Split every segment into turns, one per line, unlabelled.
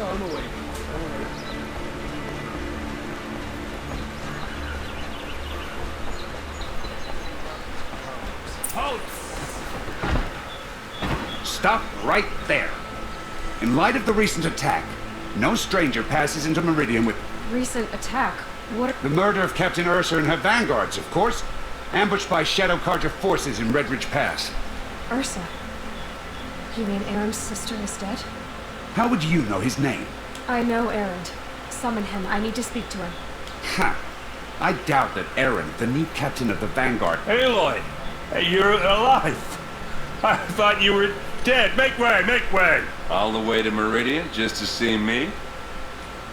I'm awake.
Halt! Stop right there. In light of the recent attack, no stranger passes into Meridian with...
Recent attack? What?
The murder of Captain Ursa and her vanguards, of course. Ambushed by Shadow Carter forces in Red Ridge Pass.
Ursa? You mean Aaron's sister is dead?
How would you know his name?
I know Aaron. Summon him. I need to speak to him.
Ha! I doubt that Aaron, the new captain of the Vanguard...
Aloy! Hey, you're alive! I thought you were dead! Make way! Make way!
All the way to Meridian just to see me?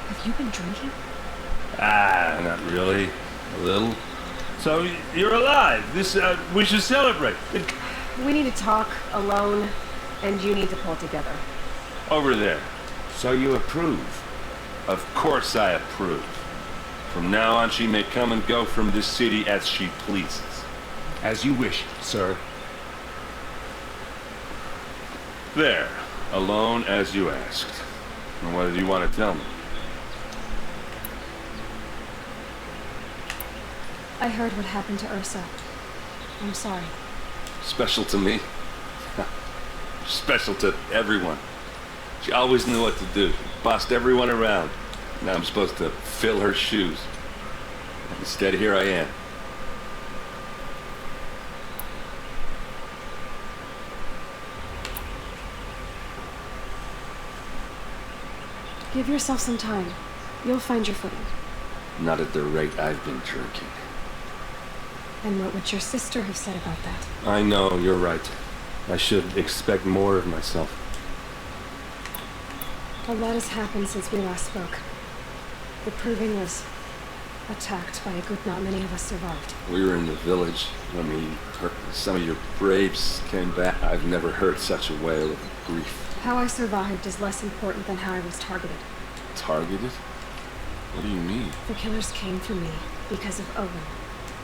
Have you been drinking?
Ah, not really. A little. So, you're alive! We should celebrate!
We need to talk, alone, and you need to pull together.
Over there.
So you approve?
Of course I approve. From now on, she may come and go from this city as she pleases.
As you wish, sir.
There. Alone as you asked. And what did you want to tell me?
I heard what happened to Ursa. I'm sorry.
Special to me? Special to everyone. She always knew what to do. She bossed everyone around. Now I'm supposed to fill her shoes. Instead, here I am.
Give yourself some time. You'll find your footing.
Not at the rate I've been drinking.
And what would your sister have said about that?
I know, you're right. I should expect more of myself.
A lot has happened since we last spoke. The Proving was attacked by a group not many of us survived.
We were in the village when some of your braves came back. I've never heard such a wail of grief.
How I survived is less important than how I was targeted.
Targeted? What do you mean?
The killers came for me because of Owen.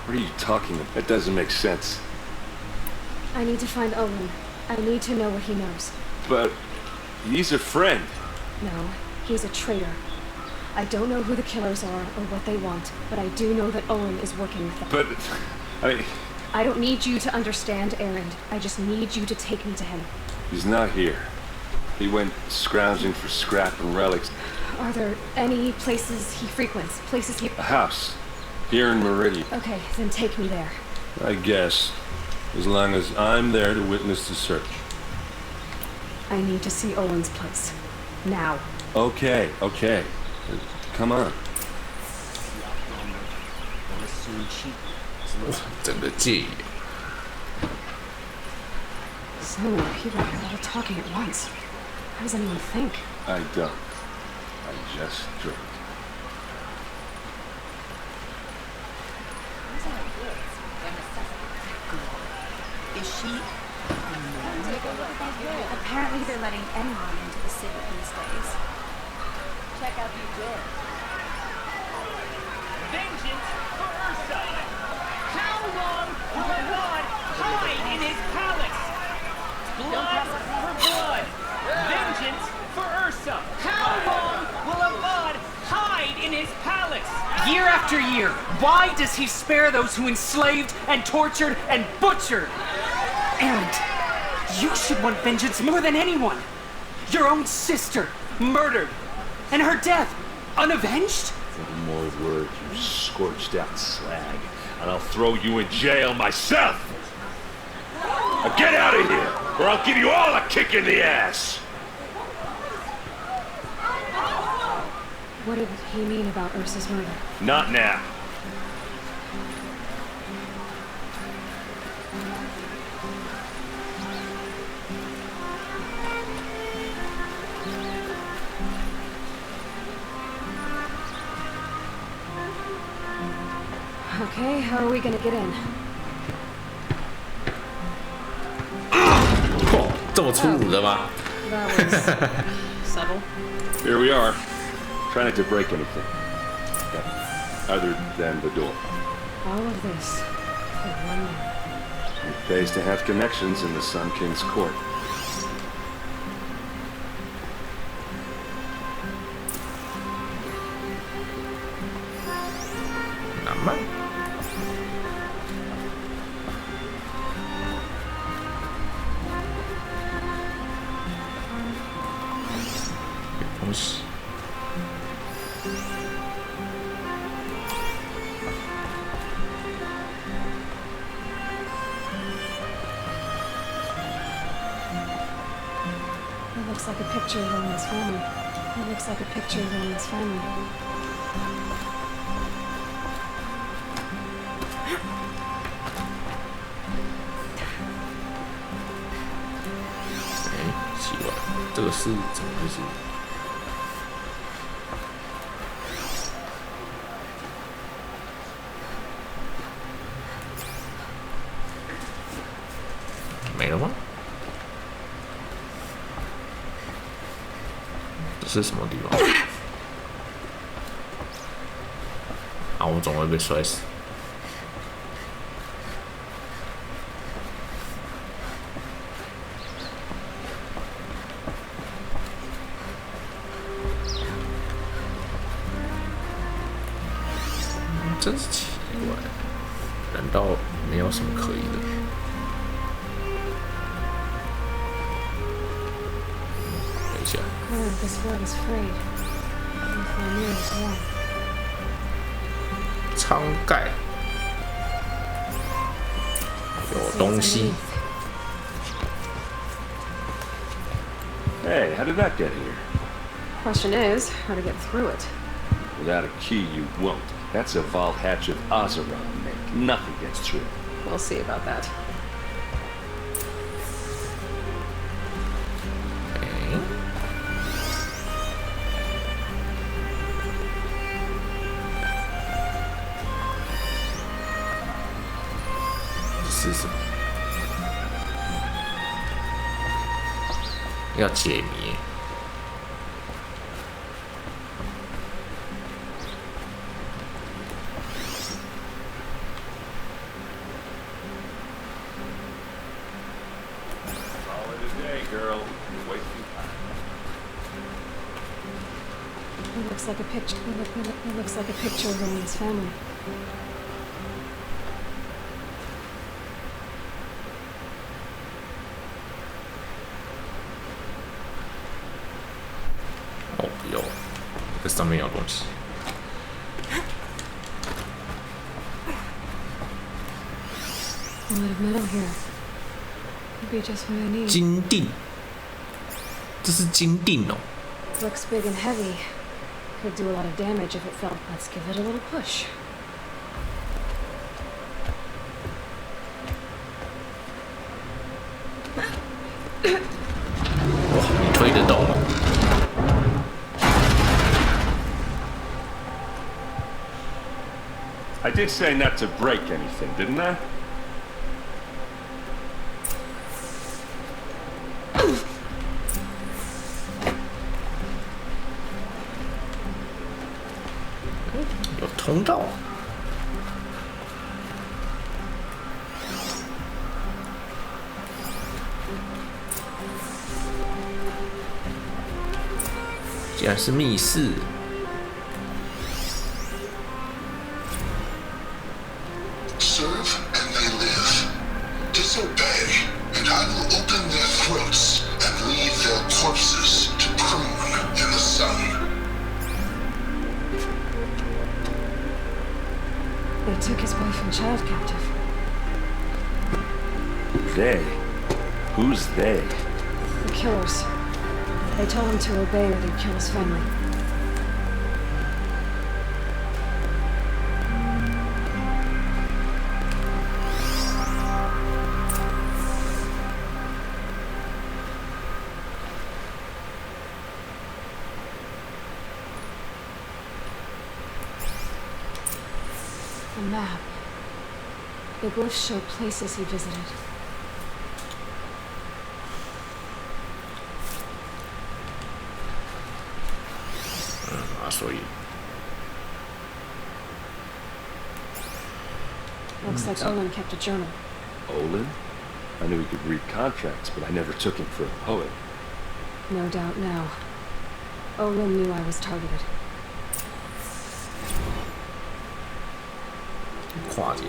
What are you talking about? That doesn't make sense.
I need to find Owen. I need to know what he knows.
But he's a friend.
No, he's a traitor. I don't know who the killers are or what they want, but I do know that Owen is working with them.
But,
I don't need you to understand Aaron. I just need you to take me to him.
He's not here. He went scrounging for scrap and relics.
Are there any places he frequents? Places he...
A house. Here in Meridian.
Okay, then take me there.
I guess. As long as I'm there to witness the search.
I need to see Owen's place. Now.
Okay. Come on.
整个戒严。
So many people here all talking at once. How does anyone think?
I don't. I just drink.
Is she?
Apparently they're letting anyone into the city these days.
Check out the door.
Vengeance for Ursa! How long will a god hide in his palace? Blood for blood! Vengeance for Ursa! How long will a god hide in his palace?
Year after year, why does he spare those who enslaved and tortured and butchered? Aaron, you should want vengeance more than anyone. Your own sister, murdered, and her death, unavenged?
One more word, you scorched out slag, and I'll throw you in jail myself! Now get out of here, or I'll give you all a kick in the ass!
What did he mean about Ursa's murder?
Not now.
Okay, how are we gonna get in?
哦，这么粗鲁的吗？
That was subtle.
Here we are. Try not to break anything. Other than the door.
All of this for one man.
It pays to have connections in the Sun King's court.
慢。有东西。
It looks like a picture of Roland's family. It looks like a picture of Roland's family.
Eh, 奇怪，这个是怎么回事？没了吗？这是什么地方？啊！我总会被摔死。真是奇怪，难道没有什么可疑的？等一下。
This world is frayed. If I knew it was wrong.
舱盖有东西。
Hey, how did that get here?
Question is, how to get through it.
Without a key, you won't. That's a vault hatch of Ozeron make. Nothing gets through.
We'll see about that.
是什么？要解谜。
Call it a day, girl. You're wasting time.
It looks like a picture. It looks like a picture of Roland's family.
Oh, 有，这上面有东西。
A lot of metal here. Could be just what I need.
金锭，这是金锭哦。
Looks big and heavy. Could do a lot of damage if it fell. Let's give it a little push.
哇，你推得动哦。
I did say not to break anything, didn't I?
Oh, 有通道。竟然是密室。
Serve and they live. Disobey, and I will open their throats and leave their corpses to prune in the sun.
They took his wife and child captive.
They? Who's they?
The killers. They told him to obey or they'd kill his family. A map. They both show places he visited.
啊，所以
Looks like Olin kept a journal.
Olin? I knew he could read contracts, but I never took him for a poet.
No doubt now. Olin knew I was targeted.
跨界。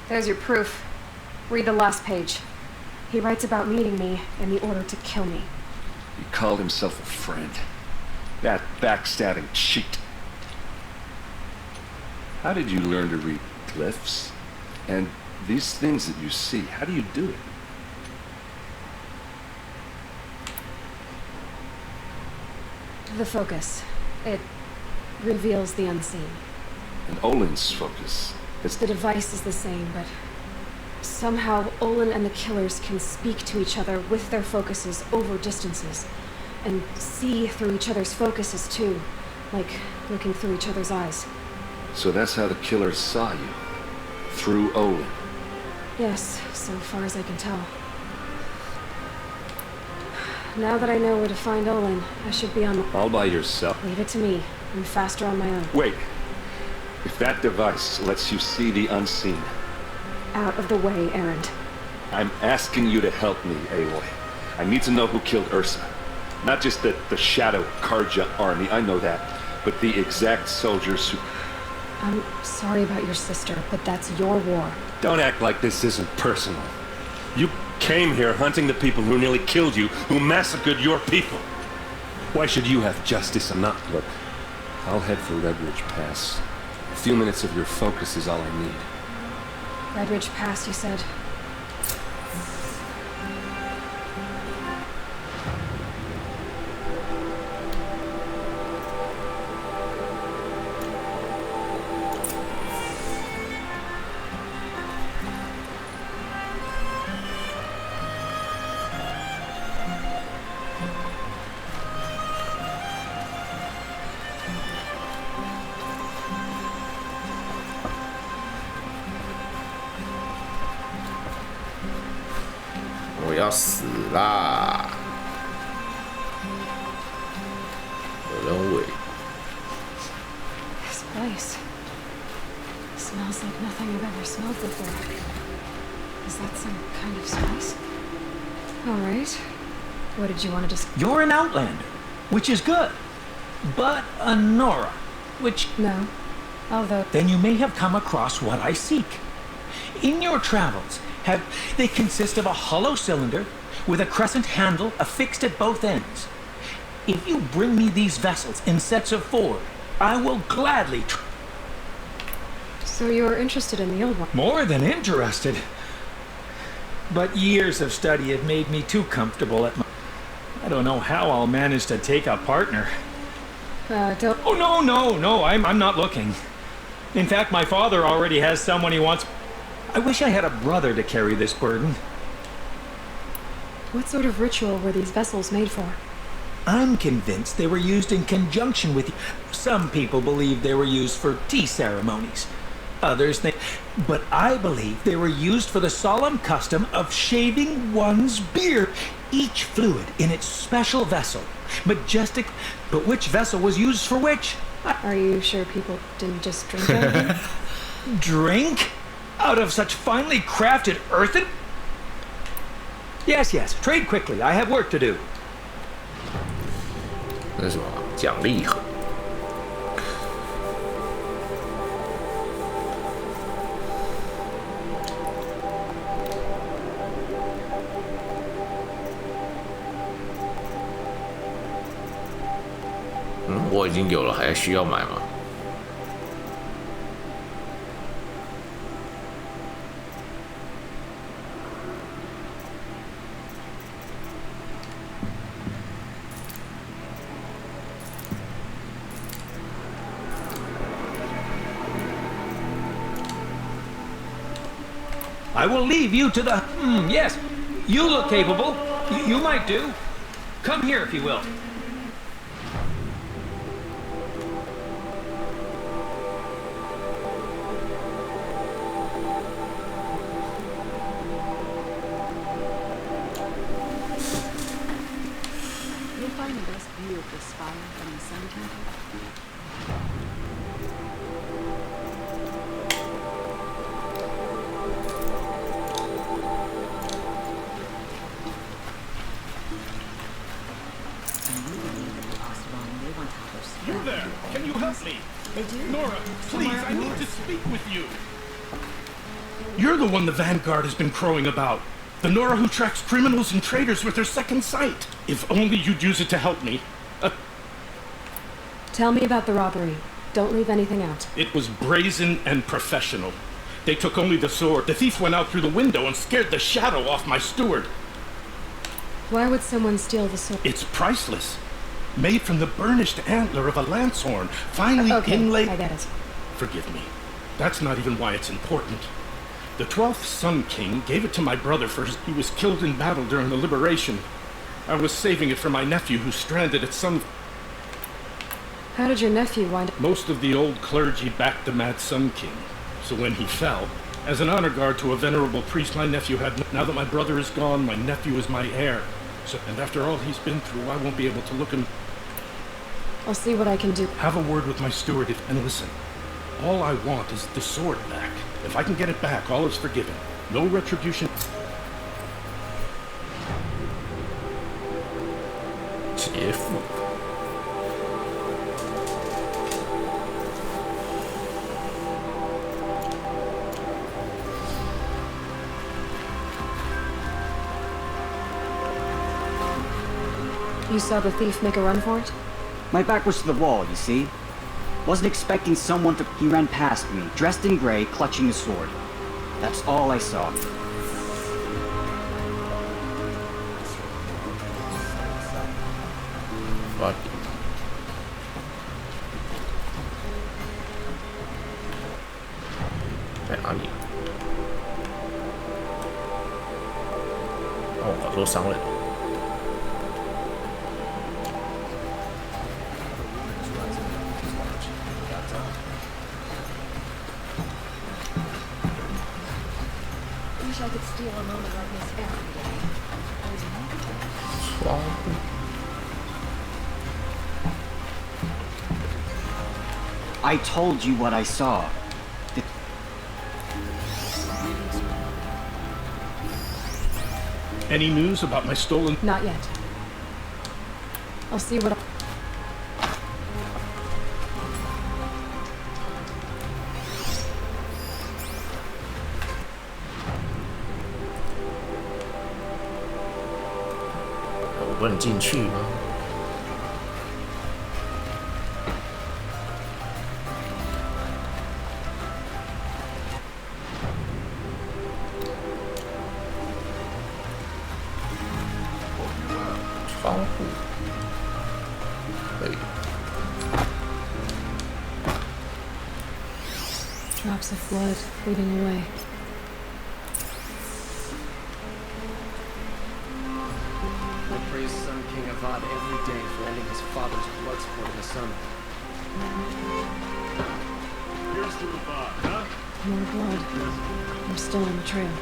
There's your proof. Read the last page. He writes about meeting me and the order to kill me.
He called himself a friend. That backstabbing cheat. How did you learn to read glyphs? And these things that you see, how do you do it?
The focus. It reveals the unseen.
And Olin's focus.
The device is the same, but somehow Olin and the killers can speak to each other with their focuses over distances, and see through each other's focuses too, like looking through each other's eyes.
So that's how the killers saw you? Through Olin?
Yes, so far as I can tell. Now that I know where to find Olin, I should be on the...
All by yourself?
Leave it to me. I'm faster on my own.
Wait. If that device lets you see the unseen...
Out of the way, Errand.
I'm asking you to help me, Aloy. I need to know who killed Ursa. Not just the Shadow Karja army, I know that, but the exact soldiers who...
I'm sorry about your sister, but that's your war.
Don't act like this isn't personal. You came here hunting the people who nearly killed you, who massacred your people. Why should you have justice and not? Look, I'll head for Redridge Pass. A few minutes of your focus is all I need.
Redridge Pass, you said?
我要死啦！有人尾。
This place smells like nothing I've ever smelled before. Is that some kind of spice? All right. What did you want to discuss?
You're an Outlander, which is good. But a Nora, which...
No. Although...
Then you may have come across what I seek. In your travels, they consist of a hollow cylinder with a crescent handle affixed at both ends. If you bring me these vessels in sets of 4, I will gladly...
So you're interested in the old one?
More than interested. But years of study have made me too comfortable at my... I don't know how I'll manage to take a partner.
Don't...
Oh, no, I'm not looking. In fact, my father already has someone he wants... I wish I had a brother to carry this burden.
What sort of ritual were these vessels made for?
I'm convinced they were used in conjunction with... Some people believe they were used for tea ceremonies. Others think... But I believe they were used for the solemn custom of shaving one's beard. Each fluid in its special vessel. Majestic... But which vessel was used for which?
Are you sure people didn't just drink out of them?
Drink? Out of such finely crafted earthen? Yes, yes. Trade quickly. I have work to do.
那是什么奖励盒？我已经有了，还需要买吗？
I will leave you to the... yes. You look capable. You might do. Come here, if you will.
You'll find the best view of the spire from the Sun Temple.
You there! Can you help me?
They do.
Nora, please, I need to speak with you. You're the one the Vanguard has been crowing about. The Nora who tracks criminals and traitors with her second sight. If only you'd use it to help me.
Tell me about the robbery. Don't leave anything out.
It was brazen and professional. They took only the sword. The thief went out through the window and scared the shadow off my steward.
Why would someone steal the sword?
It's priceless. Made from the burnished antler of a lancehorn, finely inlaid...
I get it.
Forgive me. That's not even why it's important. The 12th Sun King gave it to my brother he was killed in battle during the Liberation. I was saving it for my nephew who's stranded at Sun...
How did your nephew wind up?
Most of the old clergy backed the Mad Sun King. So when he fell, as an honor guard to a venerable priest my nephew had... Now that my brother is gone, my nephew is my heir. And after all he's been through, I won't be able to look him...
I'll see what I can do.
Have a word with my steward and listen. All I want is the sword back. If I can get it back, all is forgiven. No retribution.
You saw the thief make a run for it?
My back was to the wall, you see? Wasn't expecting someone to... He ran past me, dressed in gray, clutching a sword. That's all I saw.
What? Where are you? 哦，我受伤了。
I could steal a moment like this every day.
I told you what I saw.
Any news about my stolen...
Not yet. I'll see what...
我不能进去吗？窗户可以。
Drops of blood bleeding away.
Praise Sun King Avad every day for ending his father's blood sport in the sun.
Here's to Avad, huh?
More blood. I'm still on the trail.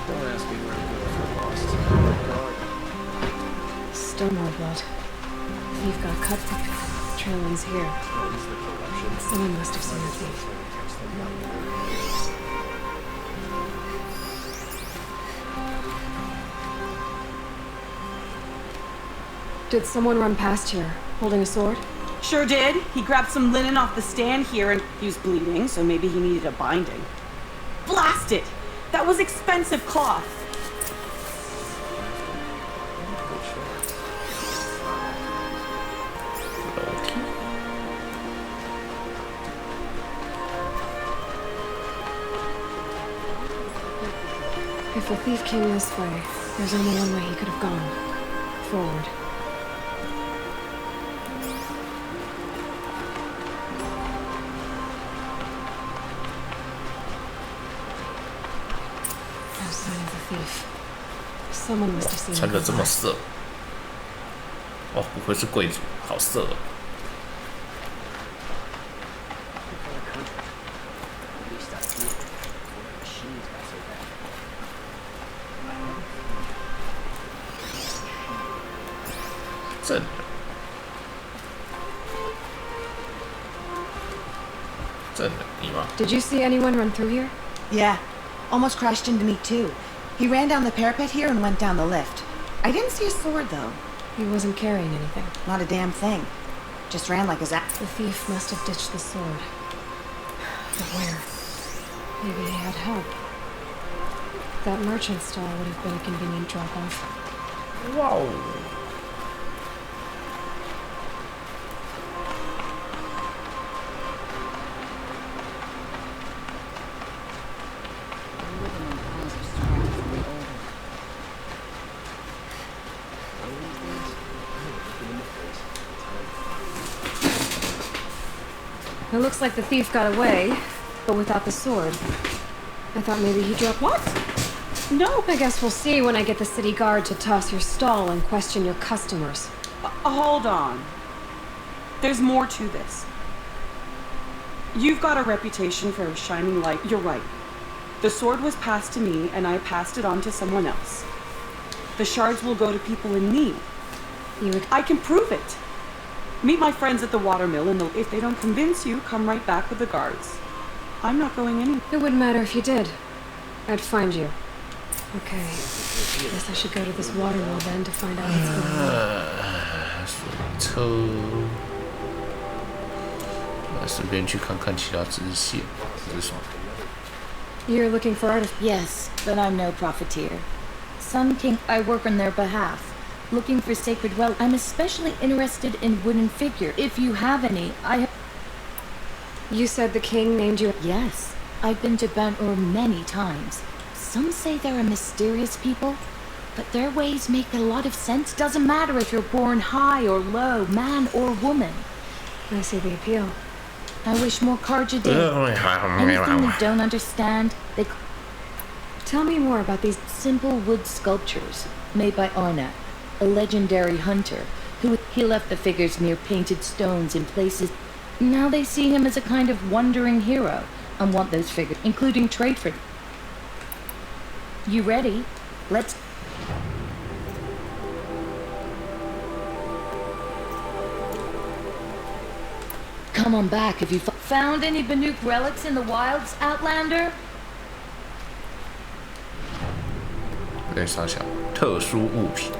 Don't ask me where to go if we're lost.
Still more blood. thief got cut. Trail ends here. Someone must have seen the thief. Did someone run past here, holding a sword?
Sure did. He grabbed some linen off the stand here and he was bleeding, so maybe he needed a binding. Blast it! That was expensive cloth.
If the thief came this way, there's only one way he could have gone. Forward. No sign of the thief. Someone must have seen him.
穿得这么色，哦，不愧是贵族，好色哦。正人，你吗？
Did you see anyone run through here?
Yeah. Almost crashed into me, too. He ran down the parapet here and went down the lift. I didn't see a sword, though.
He wasn't carrying anything.
Not a damn thing. Just ran like his ass.
The thief must have ditched the sword. But where? Maybe he had help. That merchant stall would have been a convenient drop-off.
Wow.
It looks like the thief got away, but without the sword. I thought maybe he dropped... What? No, I guess we'll see when I get the city guard to toss your stall and question your customers.
Hold on. There's more to this. You've got a reputation for a shining light. You're right. The sword was passed to me, and I passed it on to someone else. The shards will go to people in need. I can prove it. Meet my friends at the watermill, and if they don't convince you, come right back with the guards. I'm not going anywhere.
It wouldn't matter if you did. I'd find you. Okay. Guess I should go to this watermill then to find out what's going on.
顺便去看看其他支线，这是什么？
You're looking for artifacts?
Yes, but I'm no profiteer. Sun King, I work on their behalf. Looking for sacred well. I'm especially interested in wooden figure. If you have any,
You said the king named you?
Yes. I've been to Ben-Ur many times. Some say they're a mysterious people, but their ways make a lot of sense. Doesn't matter if you're born high or low, man or woman.
I see the appeal.
I wish more Karja did. Anything you don't understand, they...
Tell me more about these
simple wood sculptures made by Arnak, a legendary hunter, he left the figures near painted stones in places. Now they see him as a kind of wandering hero and want those figures, including trade for them. You ready? Let's... Come on back if you found any Banuk relics in the wilds, Outlander?
在啥想？特殊物品。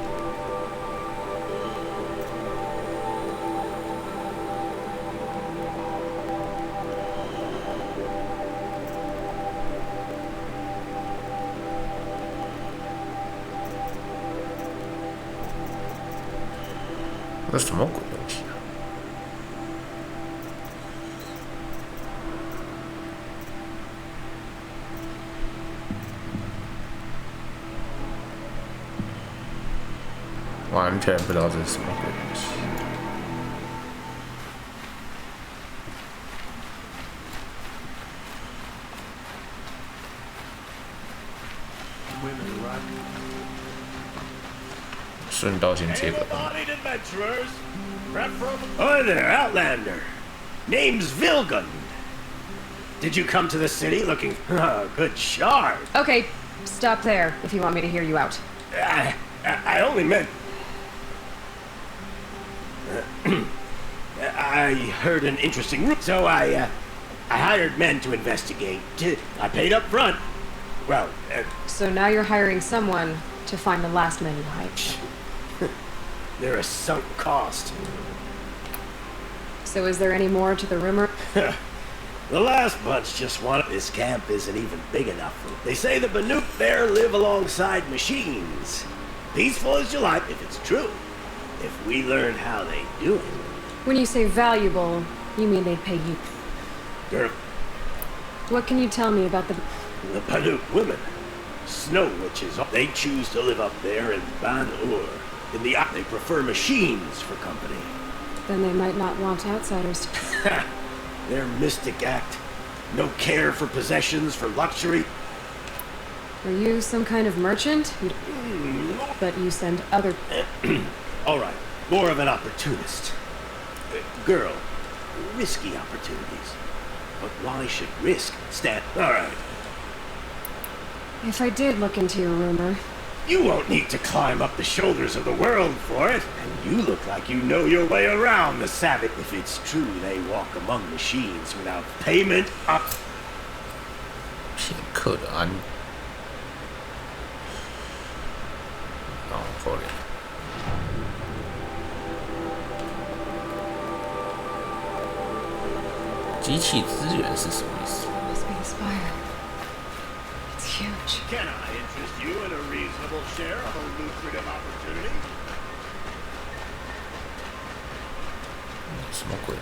这什么鬼东西啊？完全不知道这是什么鬼东西。顺道先接个。
Hi there, Outlander. Name's Vilgun. Did you come to the city looking for a good shard?
Okay, stop there if you want me to hear you out.
I only meant... I heard an interesting rumor, so I hired men to investigate. I paid up front. Well,
So now you're hiring someone to find the last men you hired.
they're a sunk cost.
So is there any more to the rumor?
The last bunch just wanted... This camp isn't even big enough. They say the Banuk there live alongside machines. Peaceful as you like, if it's true. If we learn how they do it.
When you say valuable, you mean they pay you.
Girl,
What can you tell me about the
Banuk women. Snow witches. They choose to live up there in Ban-Ur. In the... They prefer machines for company.
Then they might not want outsiders.
Their mystic act. No care for possessions, for luxury.
Are you some kind of merchant? But you send other...
All right, more of an opportunist. Girl, risky opportunities. But why should risk stand... All right.
If I did look into your rumor...
You won't need to climb up the shoulders of the world for it. And you look like you know your way around the savage. If it's true they walk among machines without payment...
品客的安。哦，可怜。机器资源是什么意思？
Must be the spire. It's huge.
Can I interest you in a reasonable share of a lucrative opportunity?
什么鬼？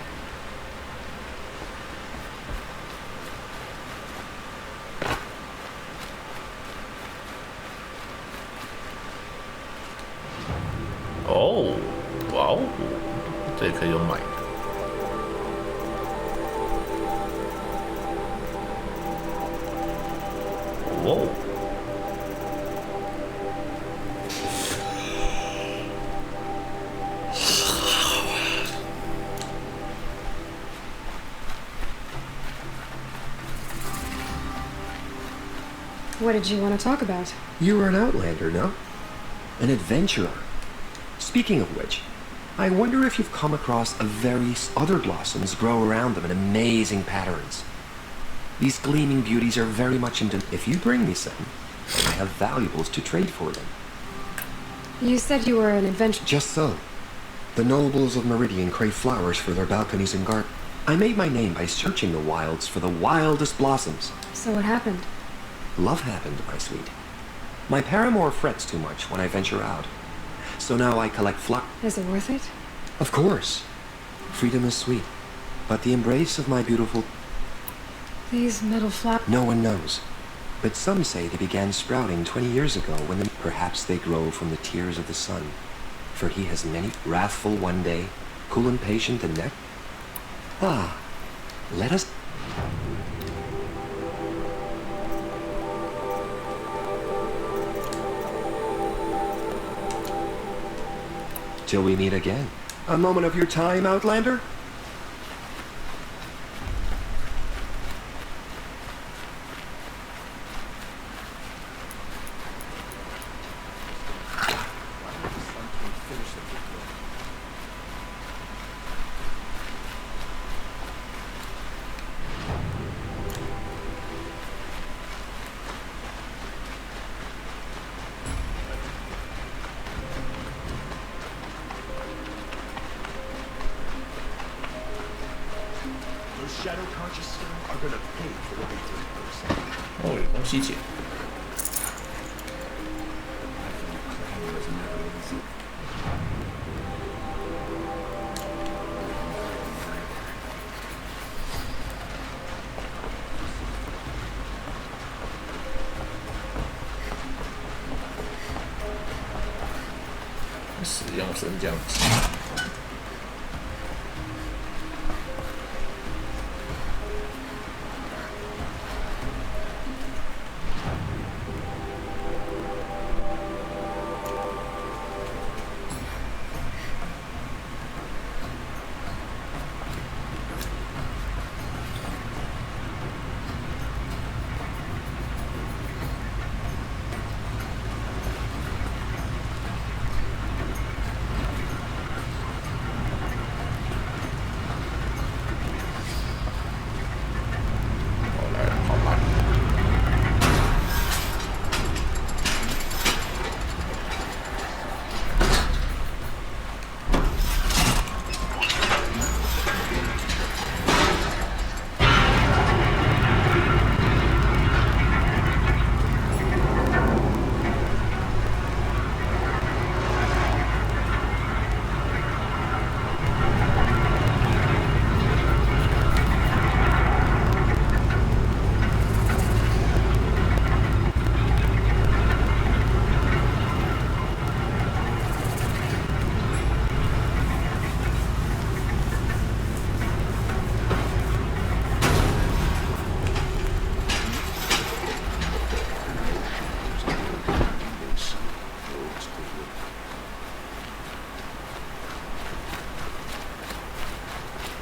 哦，哇哦，这也可以用买的。哦。
What did you want to talk about?
You are an outlander, no? An adventurer. Speaking of which, I wonder if you've come across other blossoms grow around them in amazing patterns. These gleaming beauties are very much into... If you bring me some, I have valuables to trade for them.
You said you were an adventurer.
Just so. The nobles of Meridian crave flowers for their balconies and gardens. I made my name by searching the wilds for the wildest blossoms.
So what happened?
Love happened, my sweet. My paramour frets too much when I venture out. So now I collect flowers.
Is it worth it?
Of course. Freedom is sweet. But the embrace of my beautiful...
These metal flowers...
No one knows. But some say they began sprouting 20 years ago when perhaps they grow from the tears of the sun. For he has many... Wrathful one day, cool and patient the next... Ah, let us... Till we meet again. A moment of your time, Outlander?
Shadow conscious are gonna pay for what they did.
哦，有东西捡。使用升降机。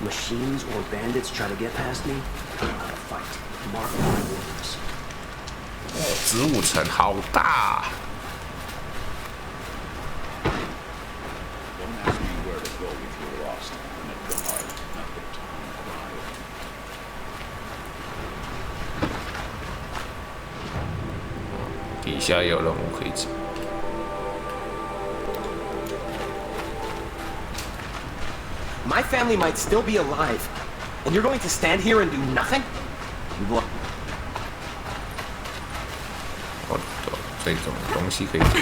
machines or bandits try to get past me, I'll fight. Mark my words.
植物城好大。
Don't ask me where to go if you're lost. Let the heart, not the tongue, cry.
底下也有任务可以做。
My family might still be alive, and you're going to stand here and do nothing? Look.
哦，这种东西可以做。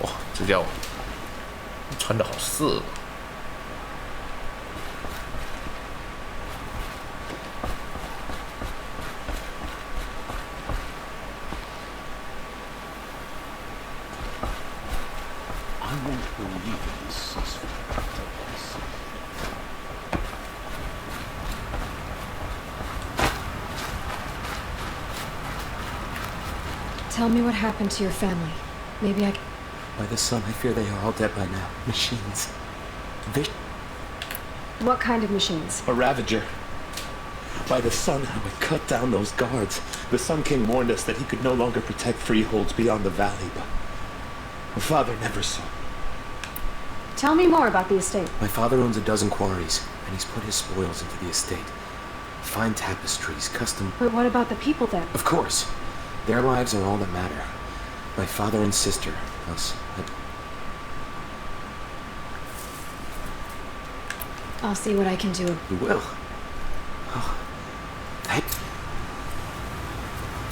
哇，这叫穿的好色。
Tell me what happened to your family. Maybe I...
By the sun, I fear they are all dead by now. Machines.
What kind of machines?
A Ravager. By the sun, I would cut down those guards. The Sun King warned us that he could no longer protect freeholds beyond the valley, but my father never saw.
Tell me more about the estate.
My father owns a dozen quarries, and he's put his spoils into the estate. Fine tapestries, custom...
But what about the people then?
Of course. Their lives are all that matter. My father and sister, us.
I'll see what I can do.
You will. Oh, thank...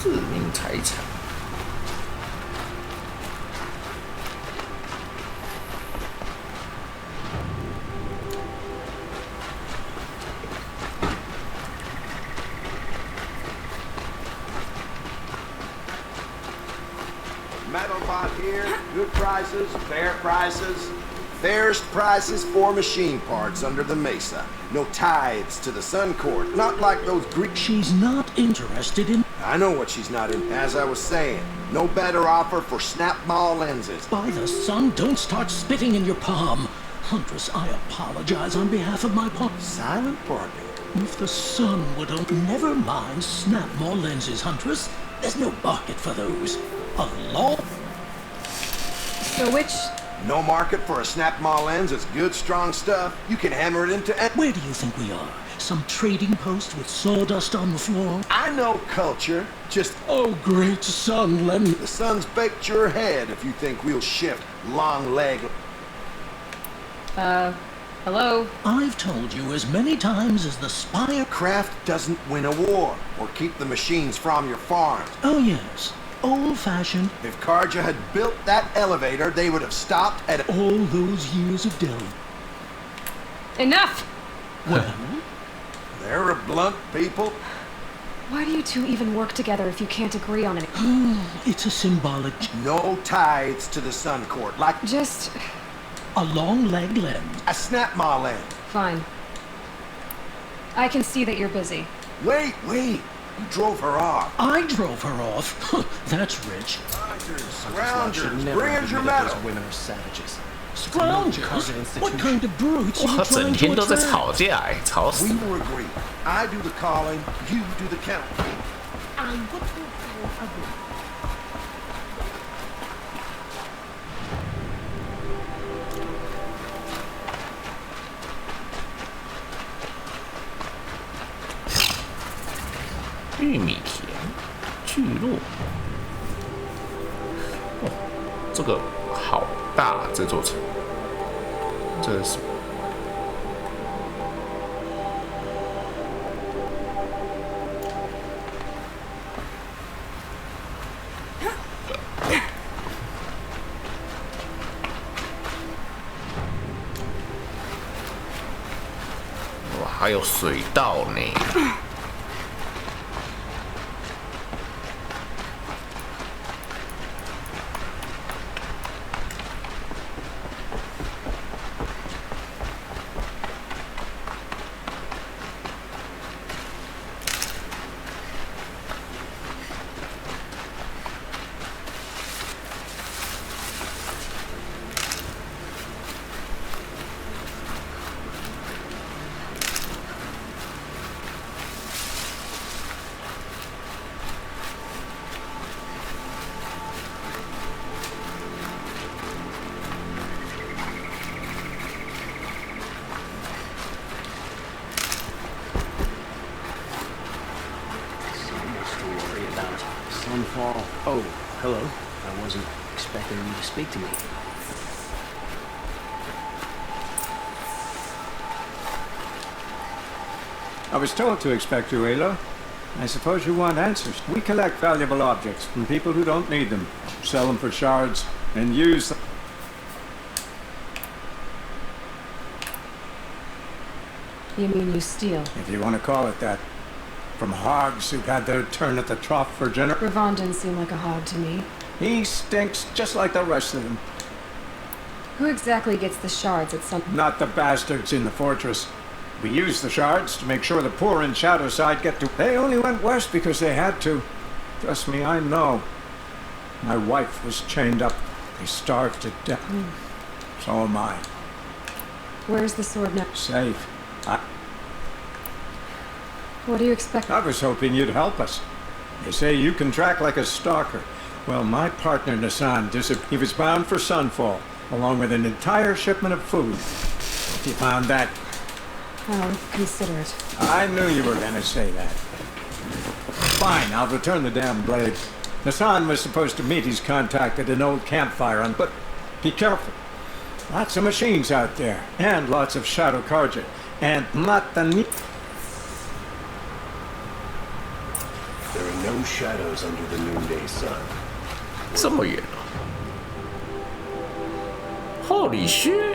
致命财产。
Metal pot here, good prices, fair prices. Fairest prices for machine parts under the mesa. No tithes to the Sun Court, not like those Greek...
She's not interested in...
I know what she's not in. As I was saying, no better offer for snap-maw lenses.
By the sun, don't start spitting in your palm. Huntress, I apologize on behalf of my palm.
Silent partner.
If the sun would never mind snap-maw lenses, Huntress. There's no market for those. A law...
So which...
No market for a snap-maw lens. It's good, strong stuff. You can hammer it into...
Where do you think we are? Some trading post with sawdust on the floor?
I know culture. Just...
Oh, great sun, let me...
The sun's baked your head if you think we'll shift long leg...
Hello?
I've told you as many times as the spire...
Craft doesn't win a war, or keep the machines from your farms.
Oh, yes. Old-fashioned.
If Karja had built that elevator, they would have stopped at...
All those years of delving.
Enough!
Well?
They're a blunt people.
Why do you two even work together if you can't agree on it?
It's a symbolic...
No tithes to the Sun Court, like...
Just...
A long leg lens.
A snap-maw lens.
Fine. I can see that you're busy.
Wait! You drove her off.
I drove her off. That's rich.
Scroungers, bring us your metal.
Women are savages.
Scroungers? What kind of brutes are you
哇，整
trying
天
to
都在
attract?
吵架哎，吵死
We！ will agree. I do the calling, you do the counting.
I
玉米田聚落，哦，这个好大，这座城，这是什么？哇，还有水道呢。
about Sunfall. Oh, hello. I wasn't expecting you to speak to me.
I was told to expect you, Aloy. I suppose you want answers. We collect valuable objects from people who don't need them, sell them for shards, and use them.
You mean you steal?
If you want to call it that. From hogs who've had their turn at the trough for dinner.
Ravon didn't seem like a hog to me.
He stinks just like the rest of them.
Who exactly gets the shards at some...
Not the bastards in the fortress. We use the shards to make sure the poor in Shadowside get to... They only went west because they had to. Trust me, I know. My wife was chained up. They starved to death. So am I.
Where's the sword now?
Safe.
What do you expect?
I was hoping you'd help us. They say you can track like a stalker. Well, my partner, Nassan, he was bound for Sunfall, along with an entire shipment of food. If you found that...
I'll consider it.
I knew you were gonna say that. Fine, I'll return the damn blade. Nassan was supposed to meet his contact at an old campfire, but be careful. Lots of machines out there, and lots of Shadow Karja, and Matani...
There are no shadows under the noonday sun.
这么远啊 ！Holy shit！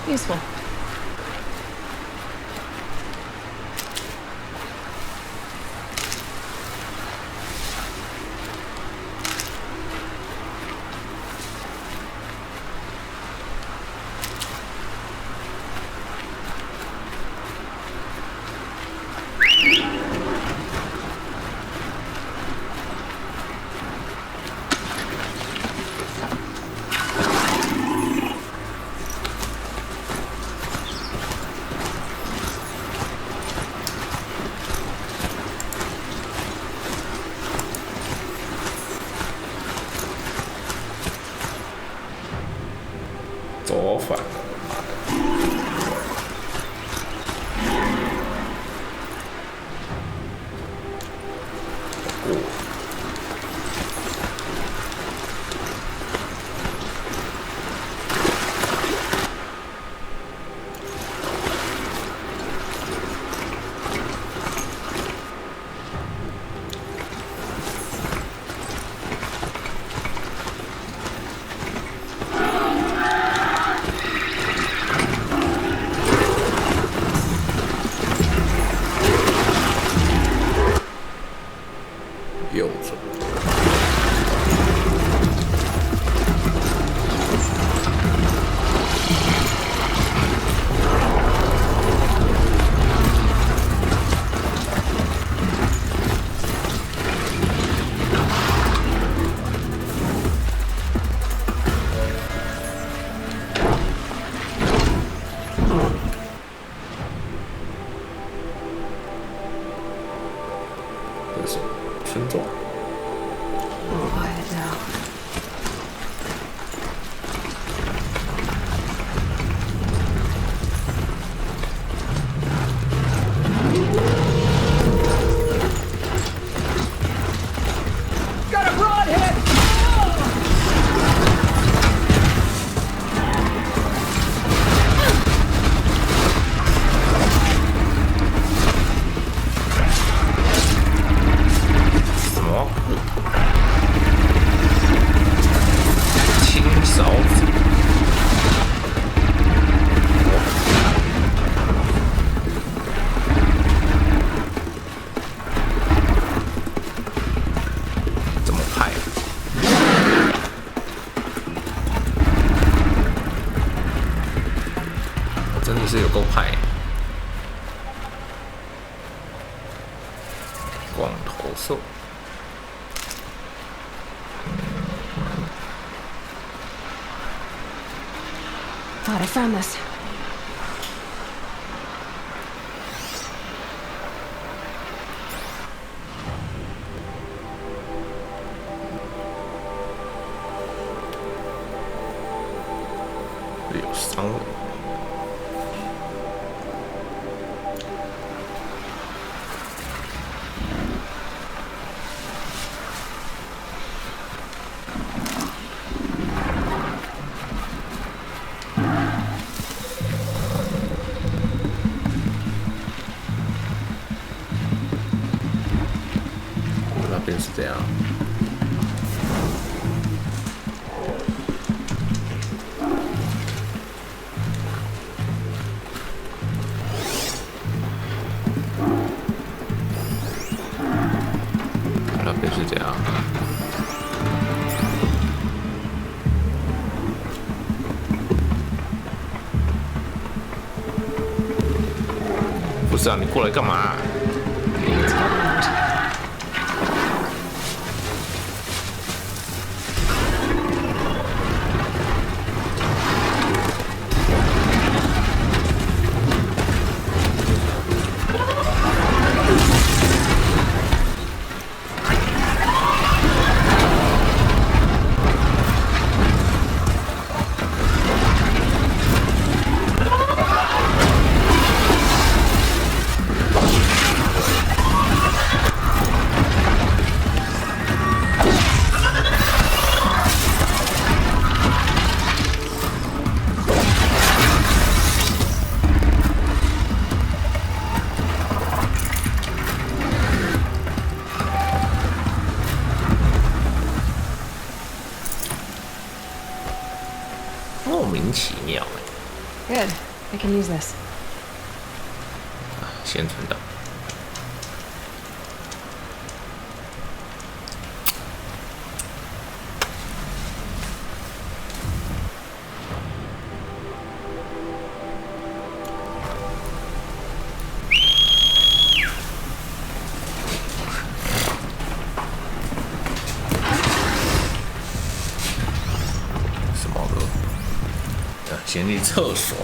Useful.
也是有够派。光头兽。
Thought I found this.
这样。那边是这样。不是啊，你过来干嘛？ 莫名其妙。
Good. I can use this.
先存档。先去厕所。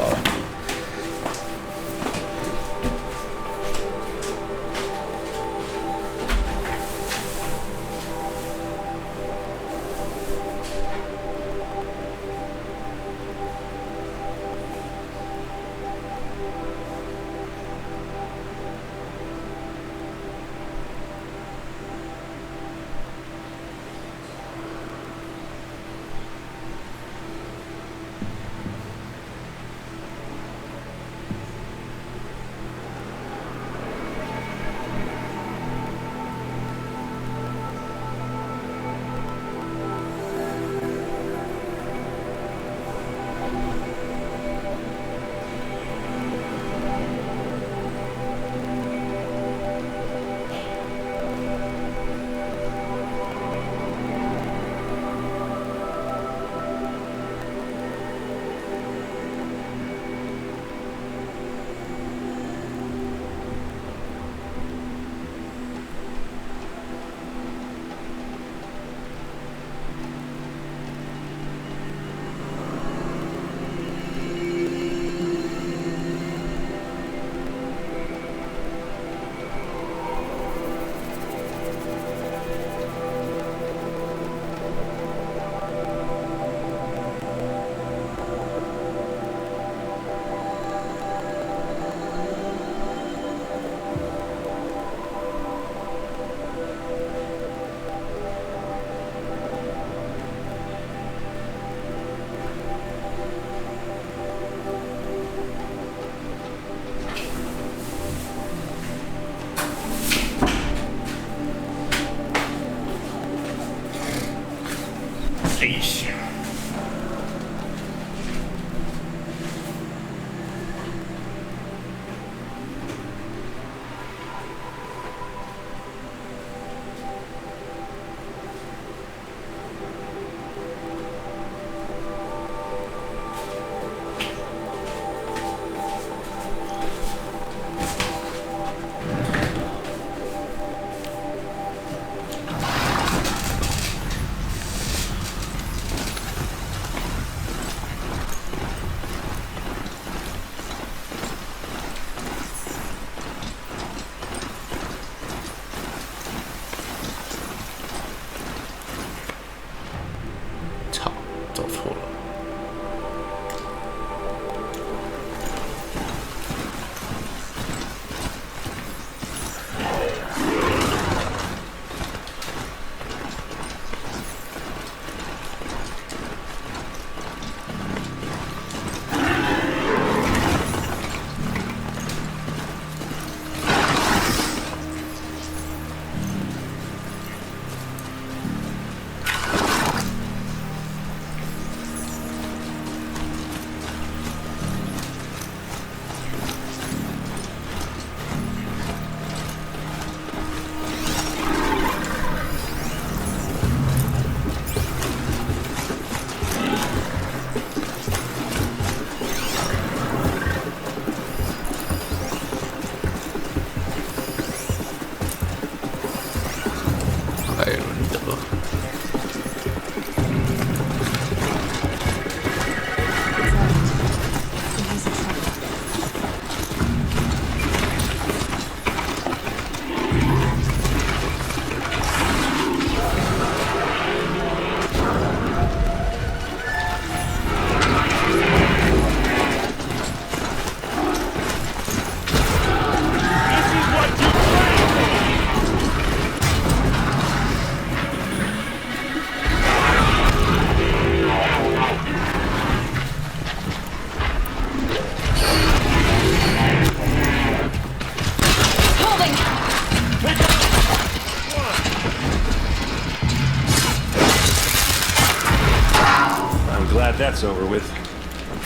this over with.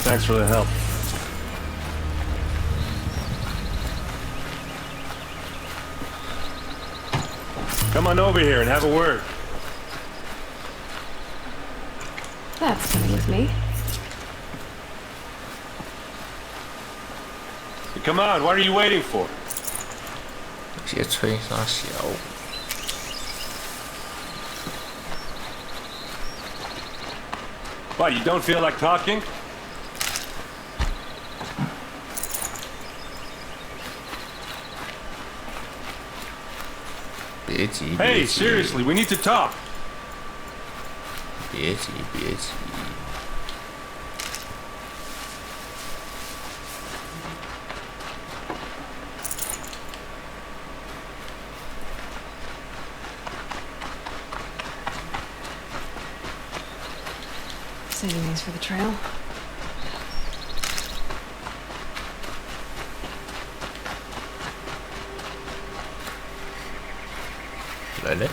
Thanks for the help. Come on over here and have a word.
That's fine with me.
Come on, what are you waiting for?
直接吹啥小？
What, you don't feel like talking? Hey, seriously, we need to talk.
别急，别急。
Saving these for the trail.
Lại đấy.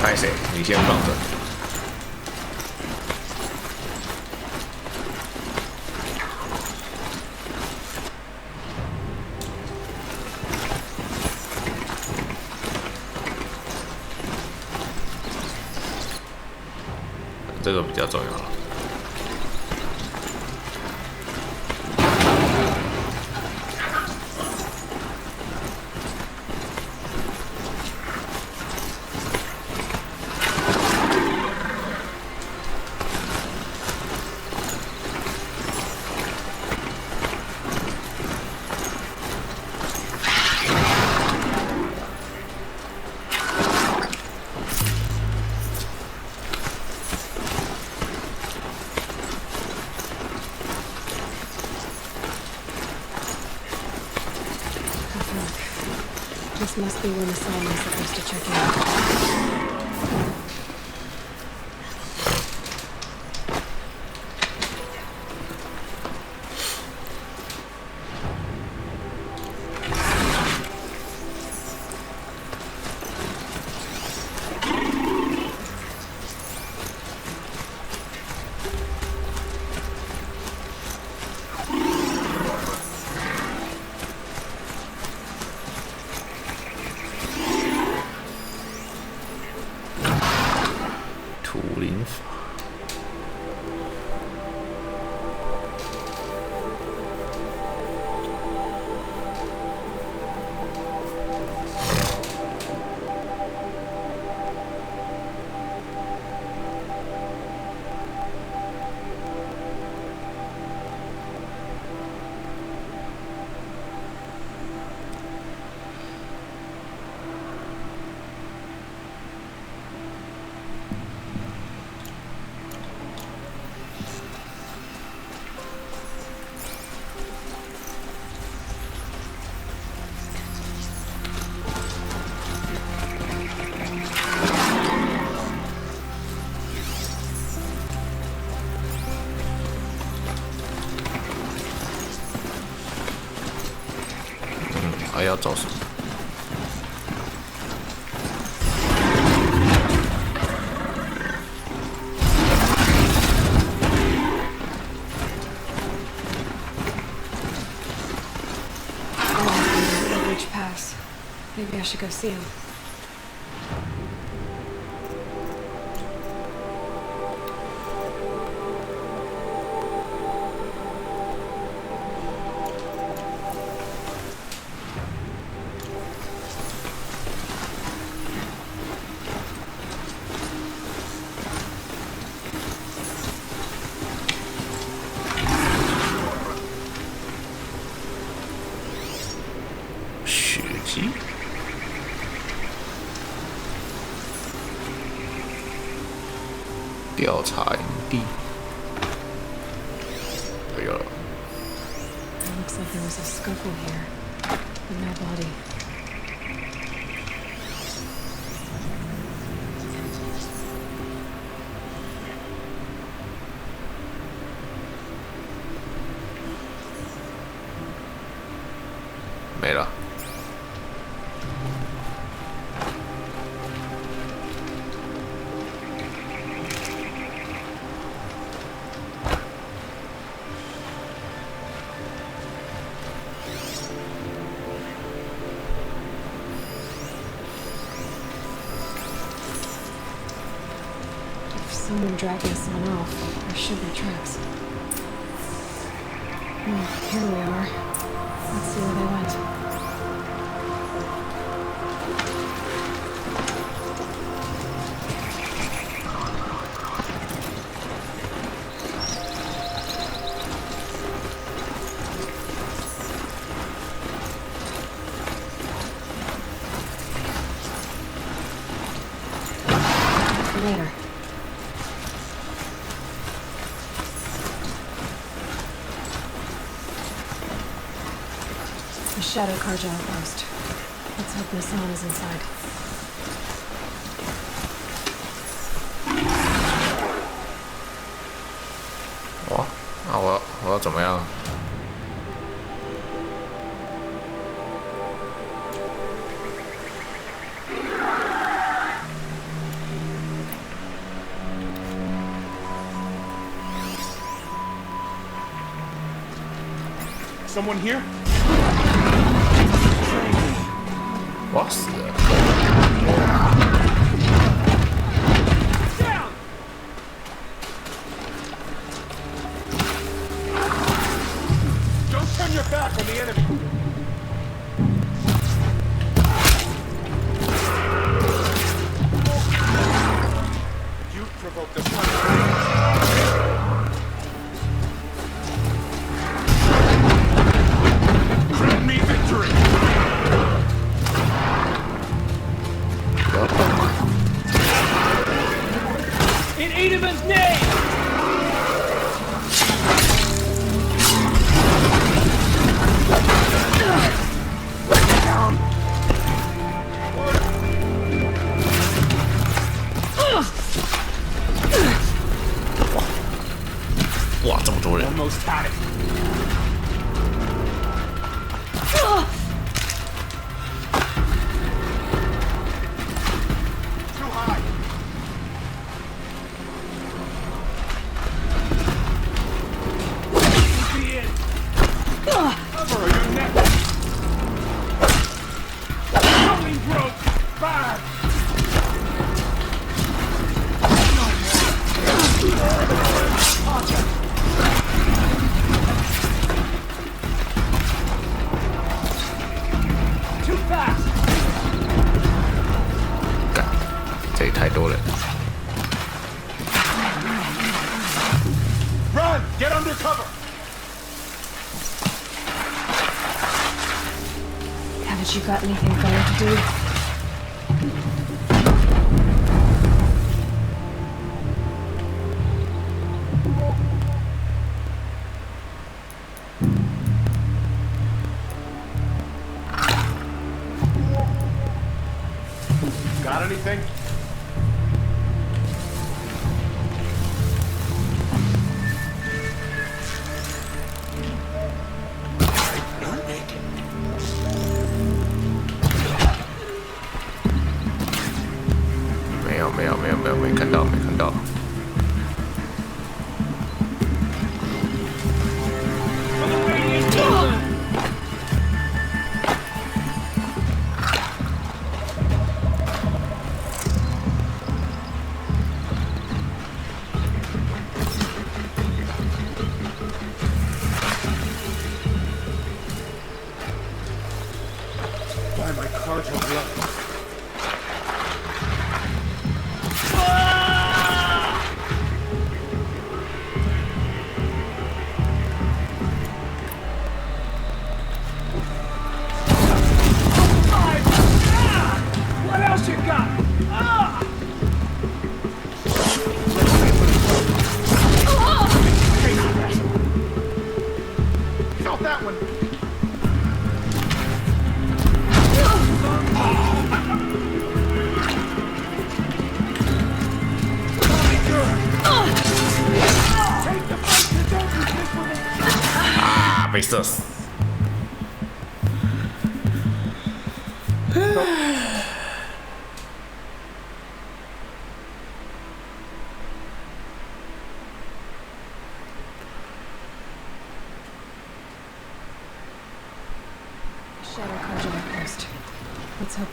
拍谁？你先放着。这个比较重要。
This must be where Massan was supposed to check in.
还要找什么？
Maybe I should go see him.调查营地。哎呀 It looks like there was a scuffle here, but no body. Someone dragged my son off. There should be tracks. Here we are. Let's see where they went. Later. The Shadow Carja outpost. Let's hope Nassan is inside.
哇，那我要怎么样？
Someone here?
哇死了！
Down! Don't turn your back on the enemy. You provoked the sun. Grant me victory!
In Edelman's name!
Wow, 这么多人。
Almost had it. Too high. Cover or you're next. Rolling broke. Fire.
Too fast!
干，这里太多人。
Run! Get under cover!
Haven't you got anything better to do?
Got anything?
没看到，没看到。
Why my cards are blocked?
What else you got? Ah!
Felt that one.
Ah, 被射死。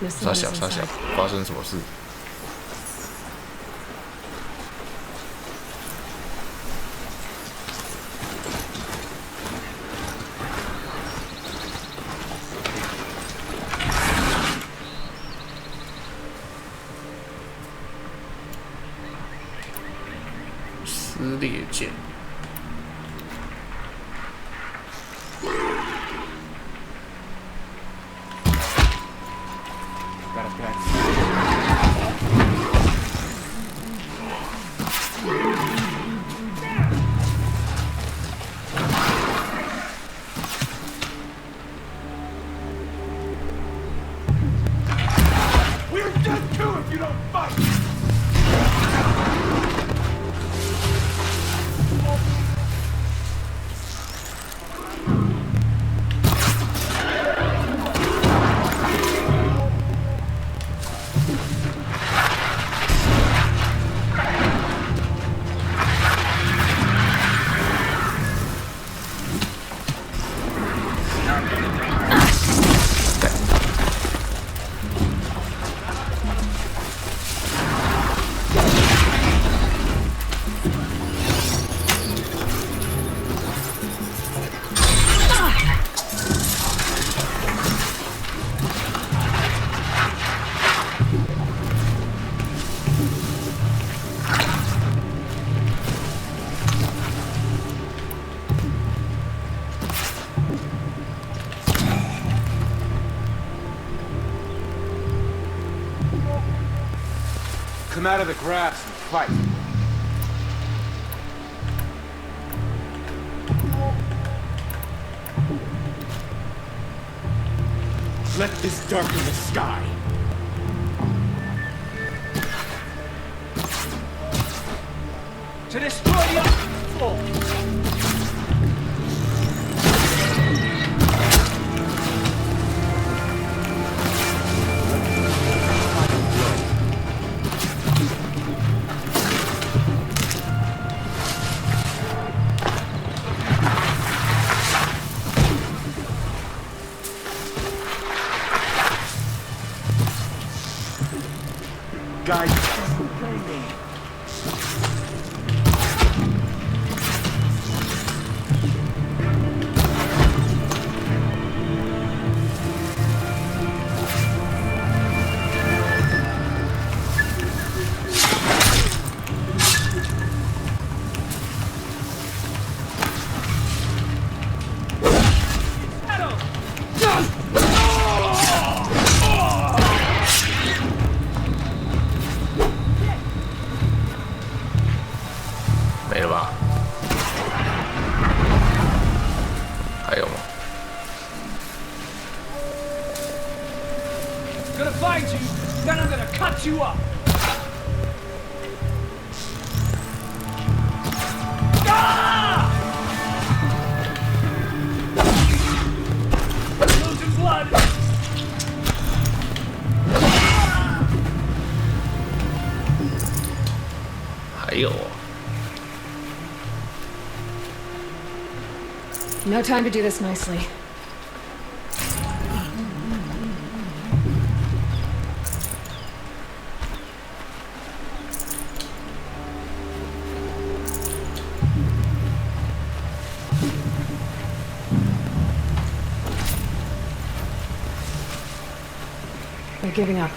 傻小，发生什么事？撕裂剑。
We're dead too if you don't fight!
Come out of the grass and fight. Let this darken the sky. To destroy the obstacle! Guys, obey me.
Gonna find you, then I'm gonna cut you up! Ah! Losing blood!
No time to do this nicely. They're giving up.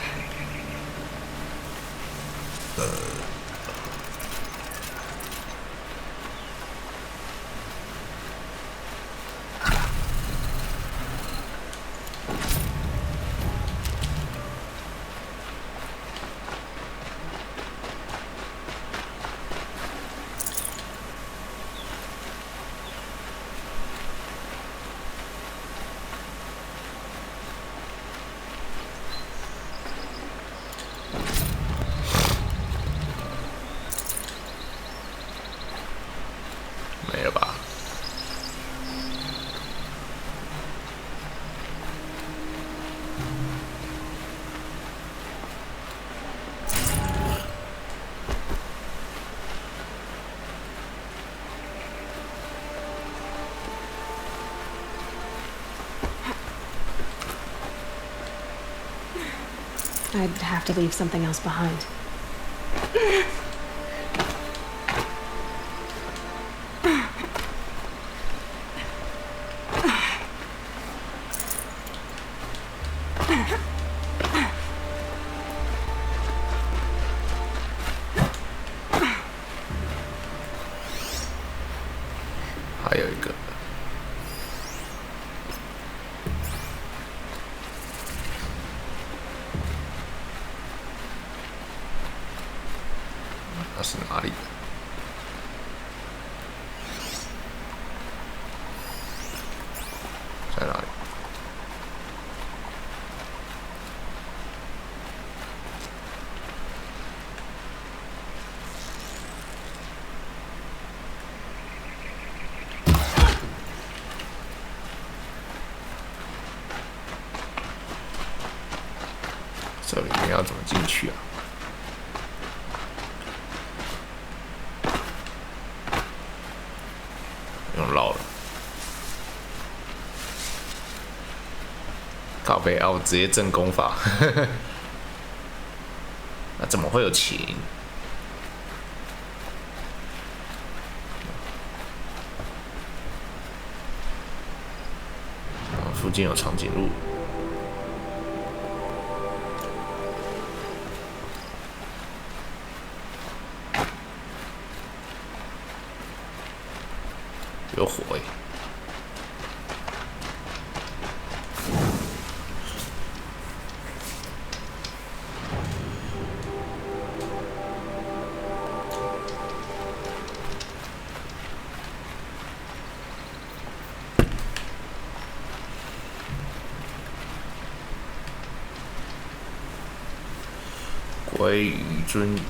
I'd have to leave something else behind.
哪里？在哪里？这里面要怎么进去啊？用绕了。靠背啊！我直接正攻法，那怎么会有琴？附近有长颈鹿。有火欸！鲑鱼鳟鱼。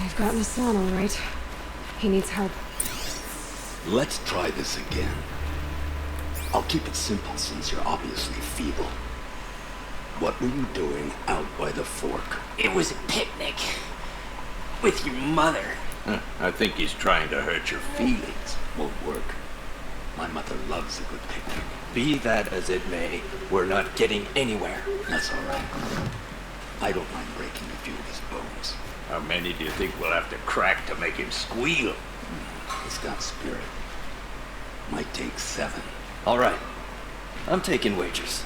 I've gotten the son, all right. He needs help.
Let's try this again. I'll keep it simple since you're obviously feeble. What were you doing out by the fork?
It was a picnic. With your mother.
I think he's trying to hurt your feelings.
Won't work. My mother loves a good picnic.
Be that as it may, we're not getting anywhere.
That's all right. I don't mind breaking a few of his bones.
How many do you think we'll have to crack to make him squeal?
He's got spirit. Might take 7.
All right. I'm taking wagers.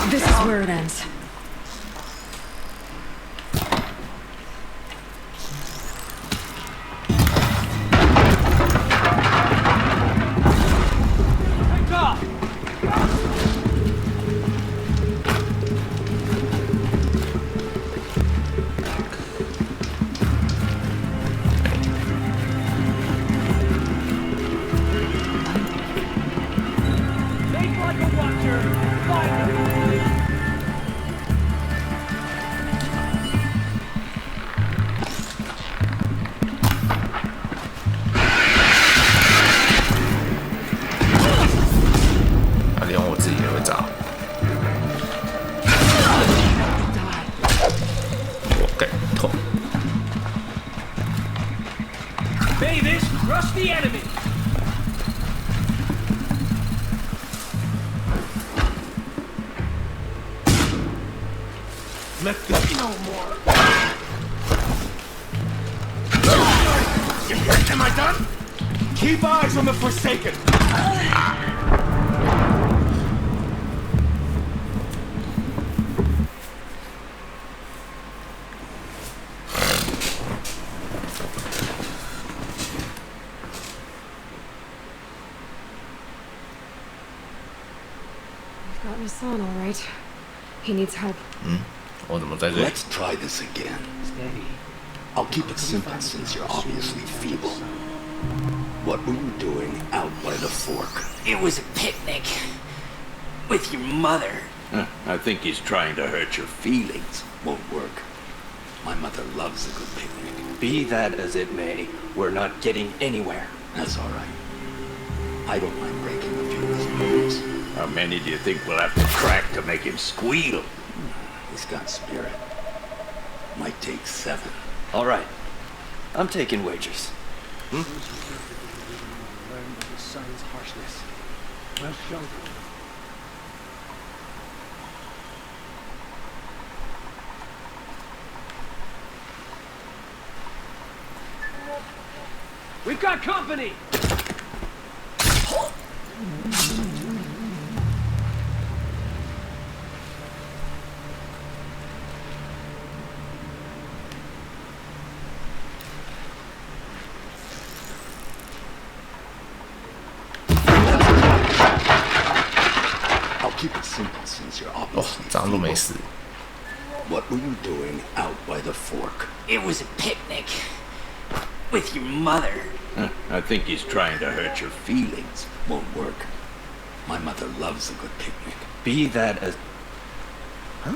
This is where it ends.
Take off! Think like a watcher. Fire!
啊，连我自己也会炸。我给痛。
Mavis, rush the enemy!
Let this no more. Am I done? Keep eyes on the Forsaken.
I've gotten the son, all right. He needs help.
我怎么在这里？
Let's try this again. I'll keep it simple since you're obviously feeble. What were you doing out by the fork?
It was a picnic. With your mother.
I think he's trying to hurt your feelings.
Won't work. My mother loves a good picnic.
Be that as it may, we're not getting anywhere.
That's all right. I don't mind breaking a few of his bones.
How many do you think we'll have to crack to make him squeal?
He's got spirit. Might take 7.
All right. I'm taking wagers.
Learn the sun's harshness. Well shown.
We've got company!
simple since you're
哦，
obviously
这样都没事。
What were you doing out by the fork?
It was a picnic. With your mother.
I think he's trying to hurt your feelings. Won't work. My mother loves a good picnic.
Be that as...
Huh?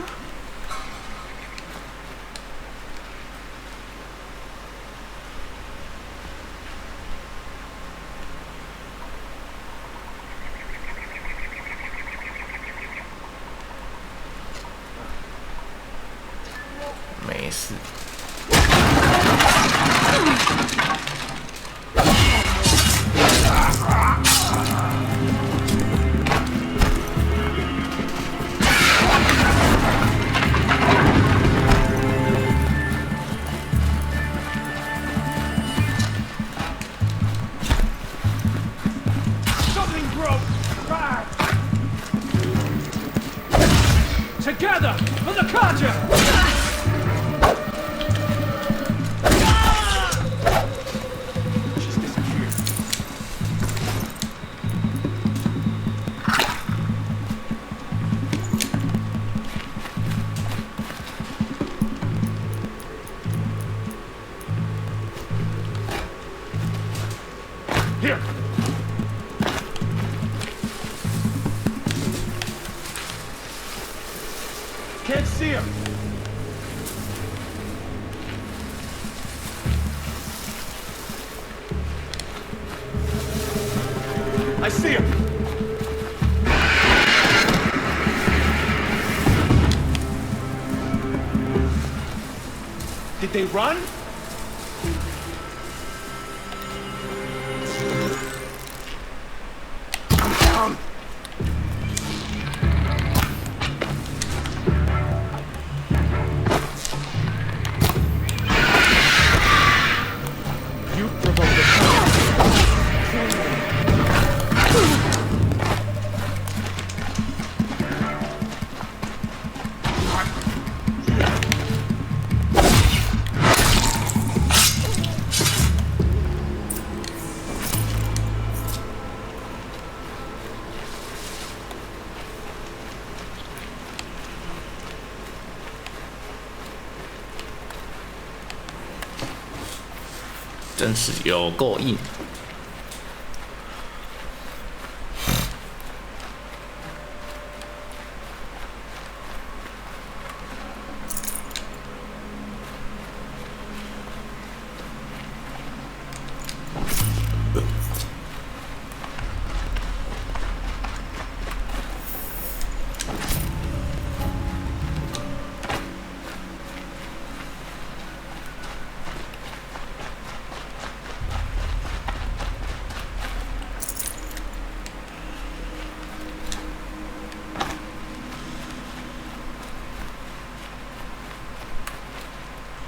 没事。
Something broke! Drive! Together! For the conjure! Here! Can't see him! I see him! Did they run? You provoked a
真是有够硬。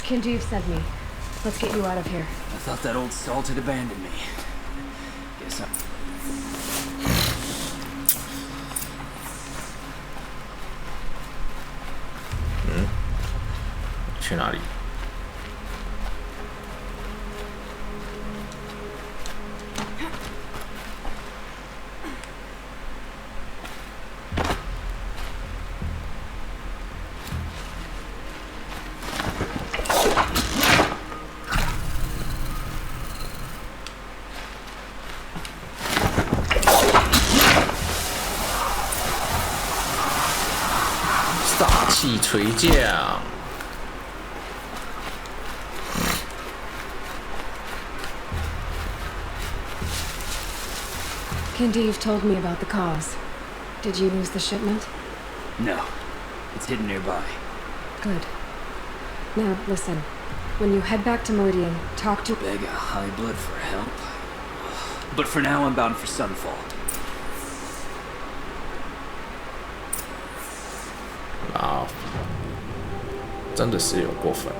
Kinjeev sent me. Let's get you out of here.
I thought that old salt had abandoned me. Guess I'm...
去哪里？煞气垂降。
Kinjeev told me about the cause. Did you lose the shipment?
No. It's hidden nearby.
Good. Now, listen. When you head back to Meridian, talk to...
Beg a high blood for help? But for now, I'm bound for Sunfall.
啊，真的是有过分。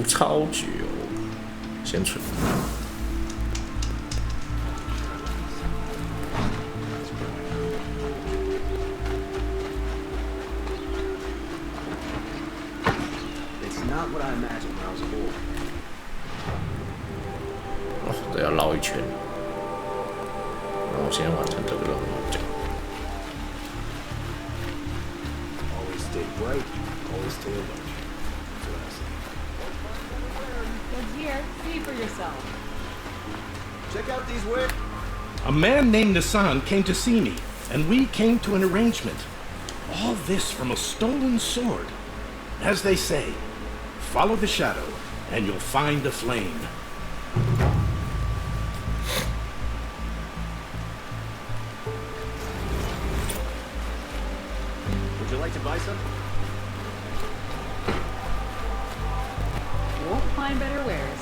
超久，先存。都要绕一圈，然后先完成这个任务这样。
Always stay bright, always stay alert. That's what I say.
What's here? See for yourself.
Check out these wares.
A man named Nissan came to see me, and we came to an arrangement. All this from a stolen sword. As they say, follow the shadow, and you'll find the flame.
Would you like to buy some?
Won't find better wares.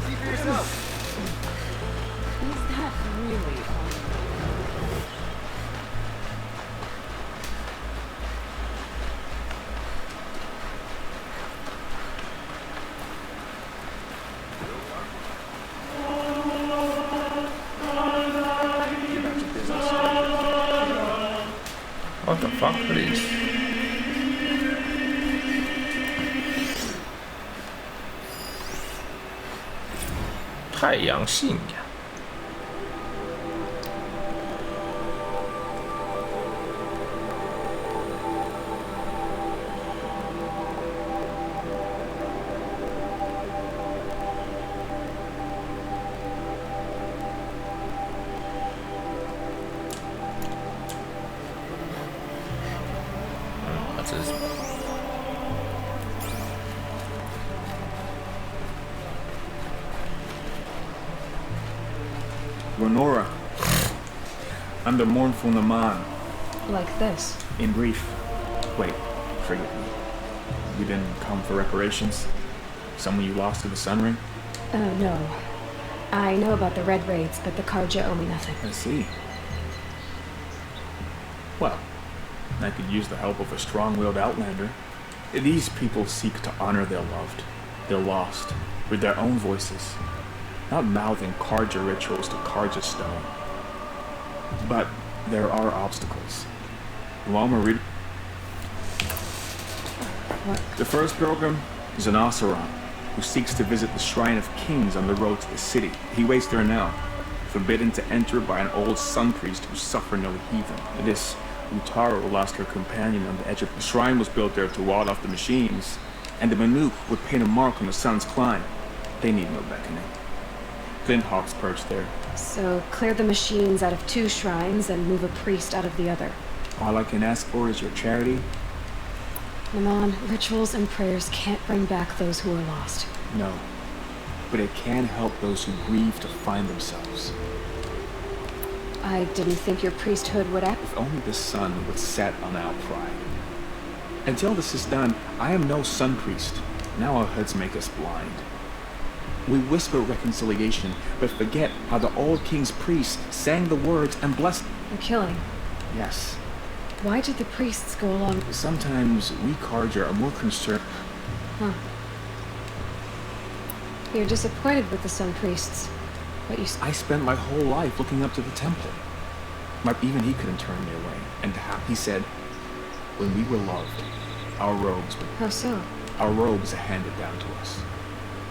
See for yourself.
Is that really fun?
What the fuck, please? 太阳信仰。这是什么？
Lenora, I'm the mournful Naman.
Like this.
In brief. Wait, forgive me. You didn't come for reparations? Someone you lost to the Sun Ring?
Oh, no. I know about the Red Raids, but the Karja owe me nothing.
I see. Well, I could use the help of a strong-willed outlander. These people seek to honor their loved, their lost, with their own voices. Not mouthing Karja rituals to Karja stone. But there are obstacles. What? The first pilgrim is an Oseram who seeks to visit the Shrine of Kings on the road to the city. He waits there now, forbidden to enter by an old sun priest who suffer no heathen. This Utaro lost her companion on the edge of the shrine was built there to ward off the machines, and the Manuk would paint a mark on the sun's climb. They need no beckoning. Flinthawks perched there.
So, clear the machines out of 2 shrines and move a priest out of the other.
All I can ask for is your charity.
Naman, rituals and prayers can't bring back those who are lost.
No. But it can help those who grieve to find themselves.
I didn't think your priesthood would act.
If only the sun would set on our pride. Until this is done, I am no sun priest. Now our hoods make us blind. We whisper reconciliation, but forget how the old king's priests sang the words and blessed
the killing.
Yes.
Why did the priests go along?
Sometimes we Karja are more concerned.
Huh. You're disappointed with the sun priests, but you...
I spent my whole life looking up to the temple. But even he couldn't turn me away. And he said, when we were loved, our robes were...
How so?
Our robes are handed down to us.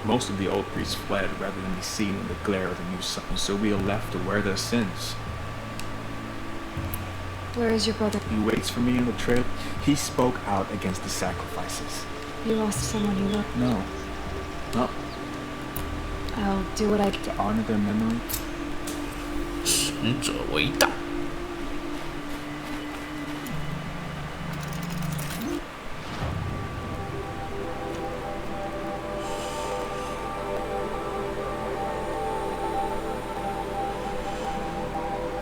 Most of the old priests fled rather than be seen in the glare of the new sun, so we are left to wear their sins.
Where is your brother?
He waits for me on the trail. He spoke out against the sacrifices.
You lost someone you loved?
No. No.
I'll do what I can
to honor their memory.
使者为大。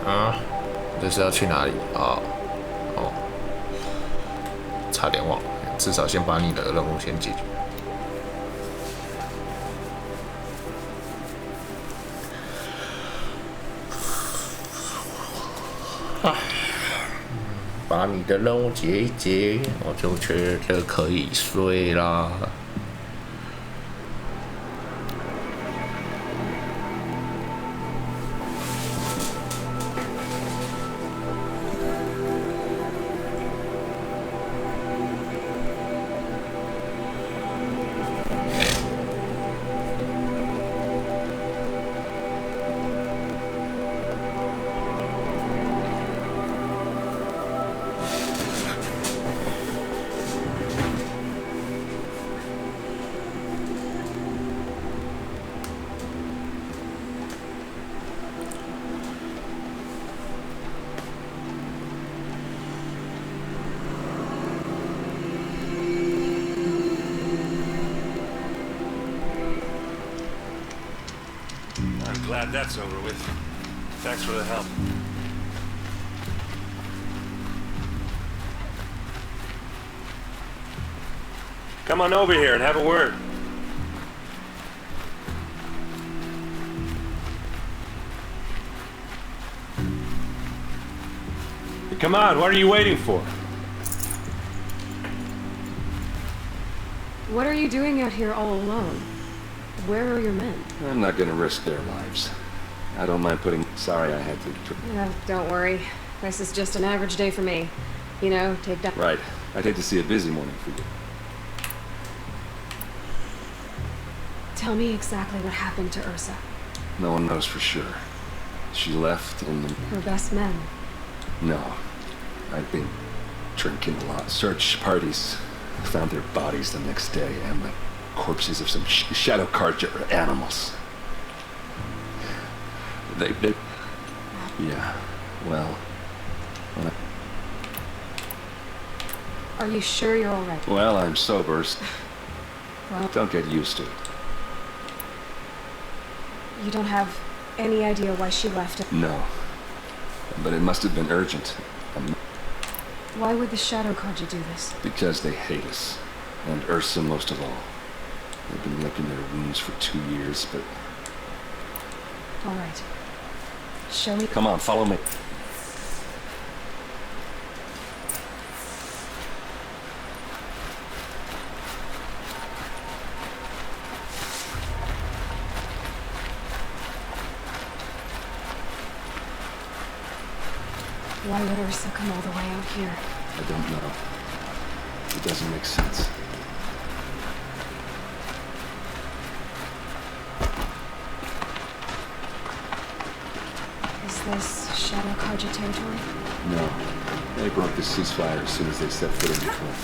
啊，这是要去哪里？哦，哦。差点忘了，至少先把你的任务先解决。把你的任务解一解，我就觉得可以睡啦。
I'm glad that's over with. Thanks for the help. Come on over here and have a word. Come on, what are you waiting for?
What are you doing out here all alone? Where are your men?
I'm not gonna risk their lives. I don't mind putting... Sorry I had to...
Don't worry. This is just an average day for me. You know, take that...
Right. I'd hate to see a busy morning for you.
Tell me exactly what happened to Ursa.
No one knows for sure. She left and...
Her best men.
No. I've been drinking a lot. Search parties found their bodies the next day and the corpses of some shadow carja animals. They... Yeah, well...
Are you sure you're alright?
Well, I'm sober.
Well...
Don't get used to it.
You don't have any idea why she left?
No. But it must have been urgent.
Why would the Shadow Carja do this?
Because they hate us. And Ursa most of all. They've been licking their wounds for 2 years, but...
Alright. Show me...
Come on, follow me.
Why would Ursa come all the way out here?
I don't know. It doesn't make sense.
Is this Shadow Carja territory?
No. They broke the ceasefire as soon as they set foot in the cliff.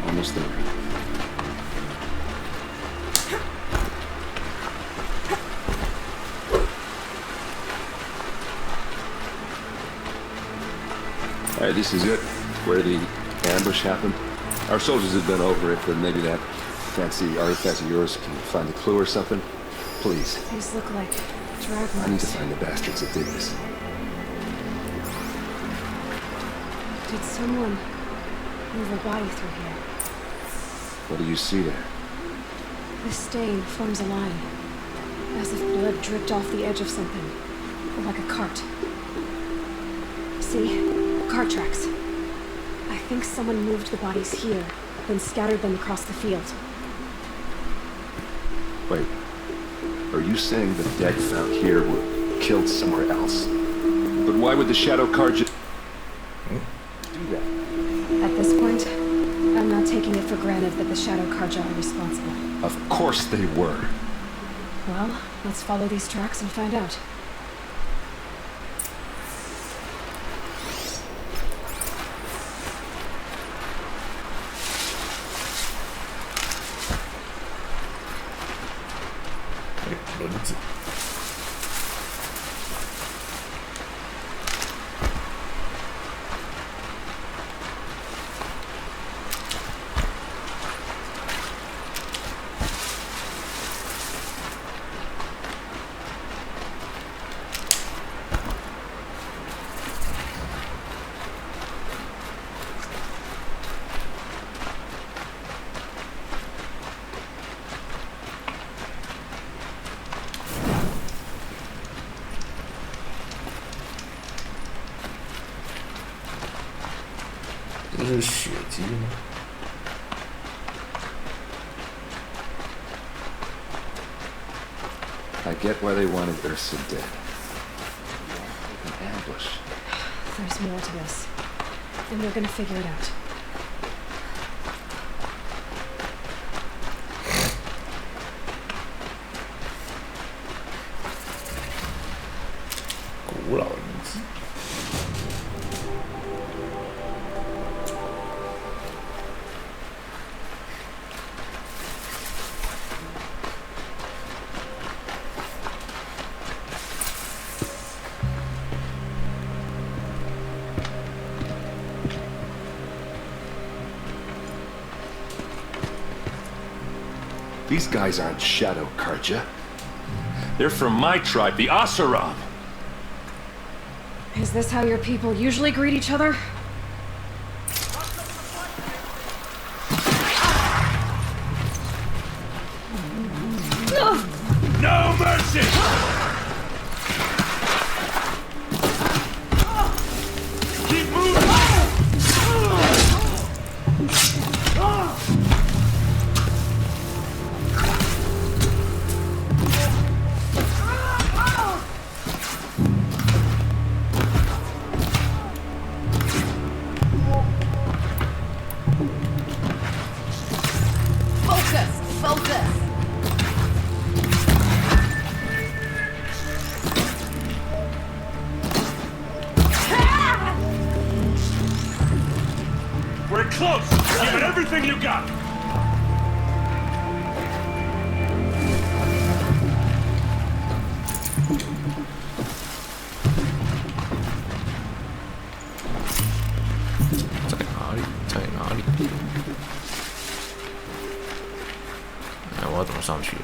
Almost there. Alright, this is it. Where the ambush happened. Our soldiers have been over it, but maybe that fancy artifact of yours can find a clue or something. Please.
These look like drag marks.
I need to find the bastards that did this.
Did someone move a body through here?
What do you see there?
The stain forms a line, as if blood dripped off the edge of something, like a cart. See? Cart tracks. I think someone moved the bodies here, then scattered them across the field.
Wait. Are you saying the dead found here were killed somewhere else? But why would the Shadow Carja do that?
At this point, I'm not taking it for granted that the Shadow Carja are responsible.
Of course they were.
Well, let's follow these tracks and find out.
是血姬吗？
I get why they wanted Ursa dead. An ambush.
There's more to this. And we're gonna figure it out.
These guys aren't Shadow Karja. They're from my tribe, the Asaram.
Is this how your people usually greet each other?
No mercy! Keep moving! We're close! Give it everything you got!
I 我要怎么上去？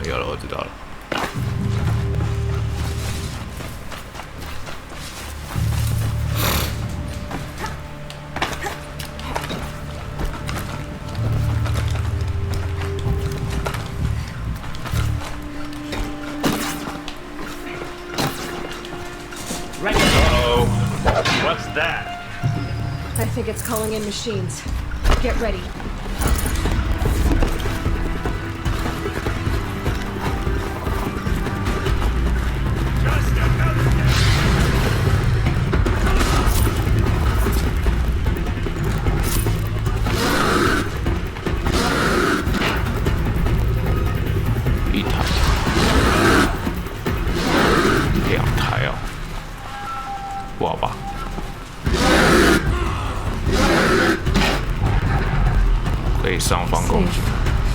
有了，我知道了。
Uh-oh. What's that?
I think it's calling in machines. Get ready.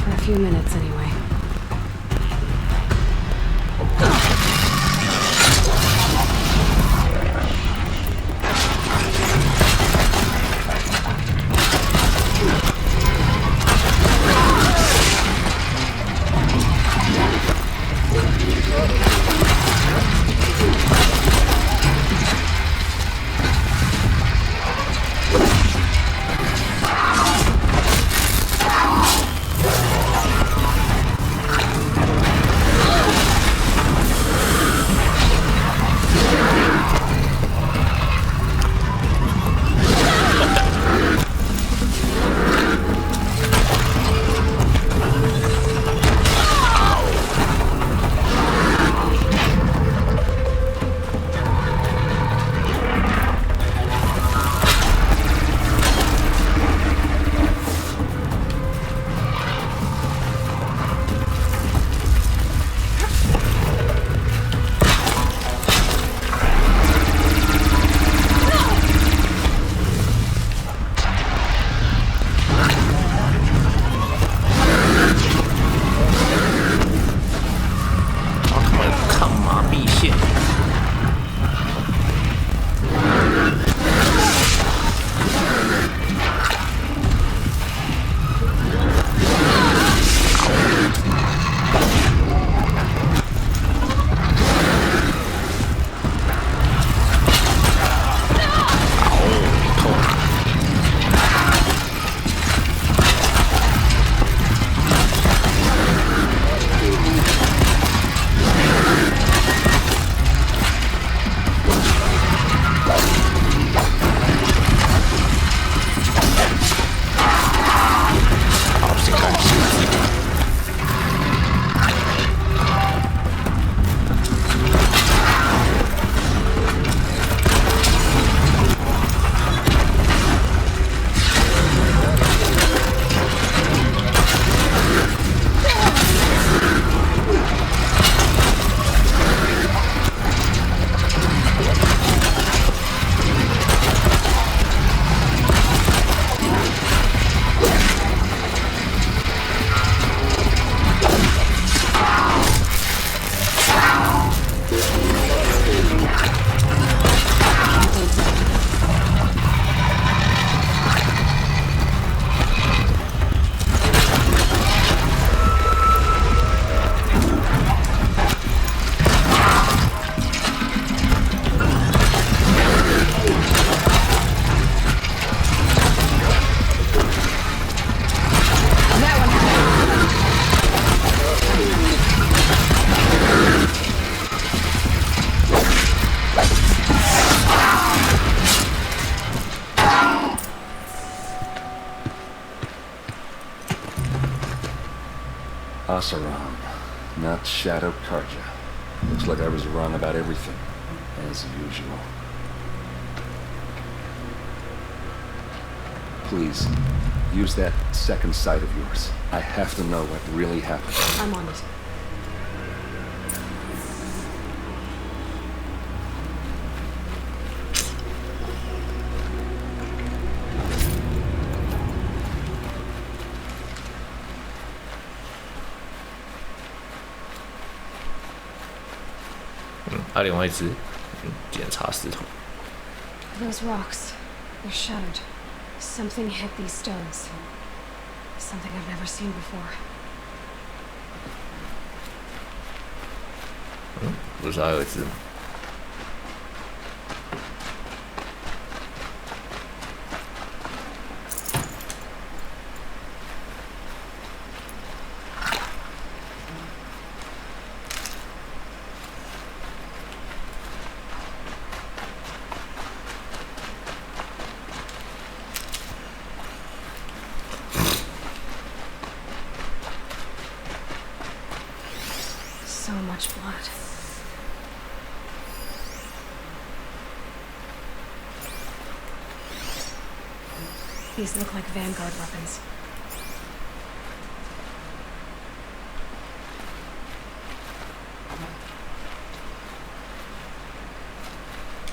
For a few minutes, anyway.
Oseram, not Shadow Karja. Looks like I was wrong about everything, as usual. Please, use that second sight of yours. I have to know what really happened.
I'm on it. Those rocks, they're shattered. Something hit these stones. Something I've never seen before.
不是还有一只吗？So
much blood. These look like Vanguard weapons.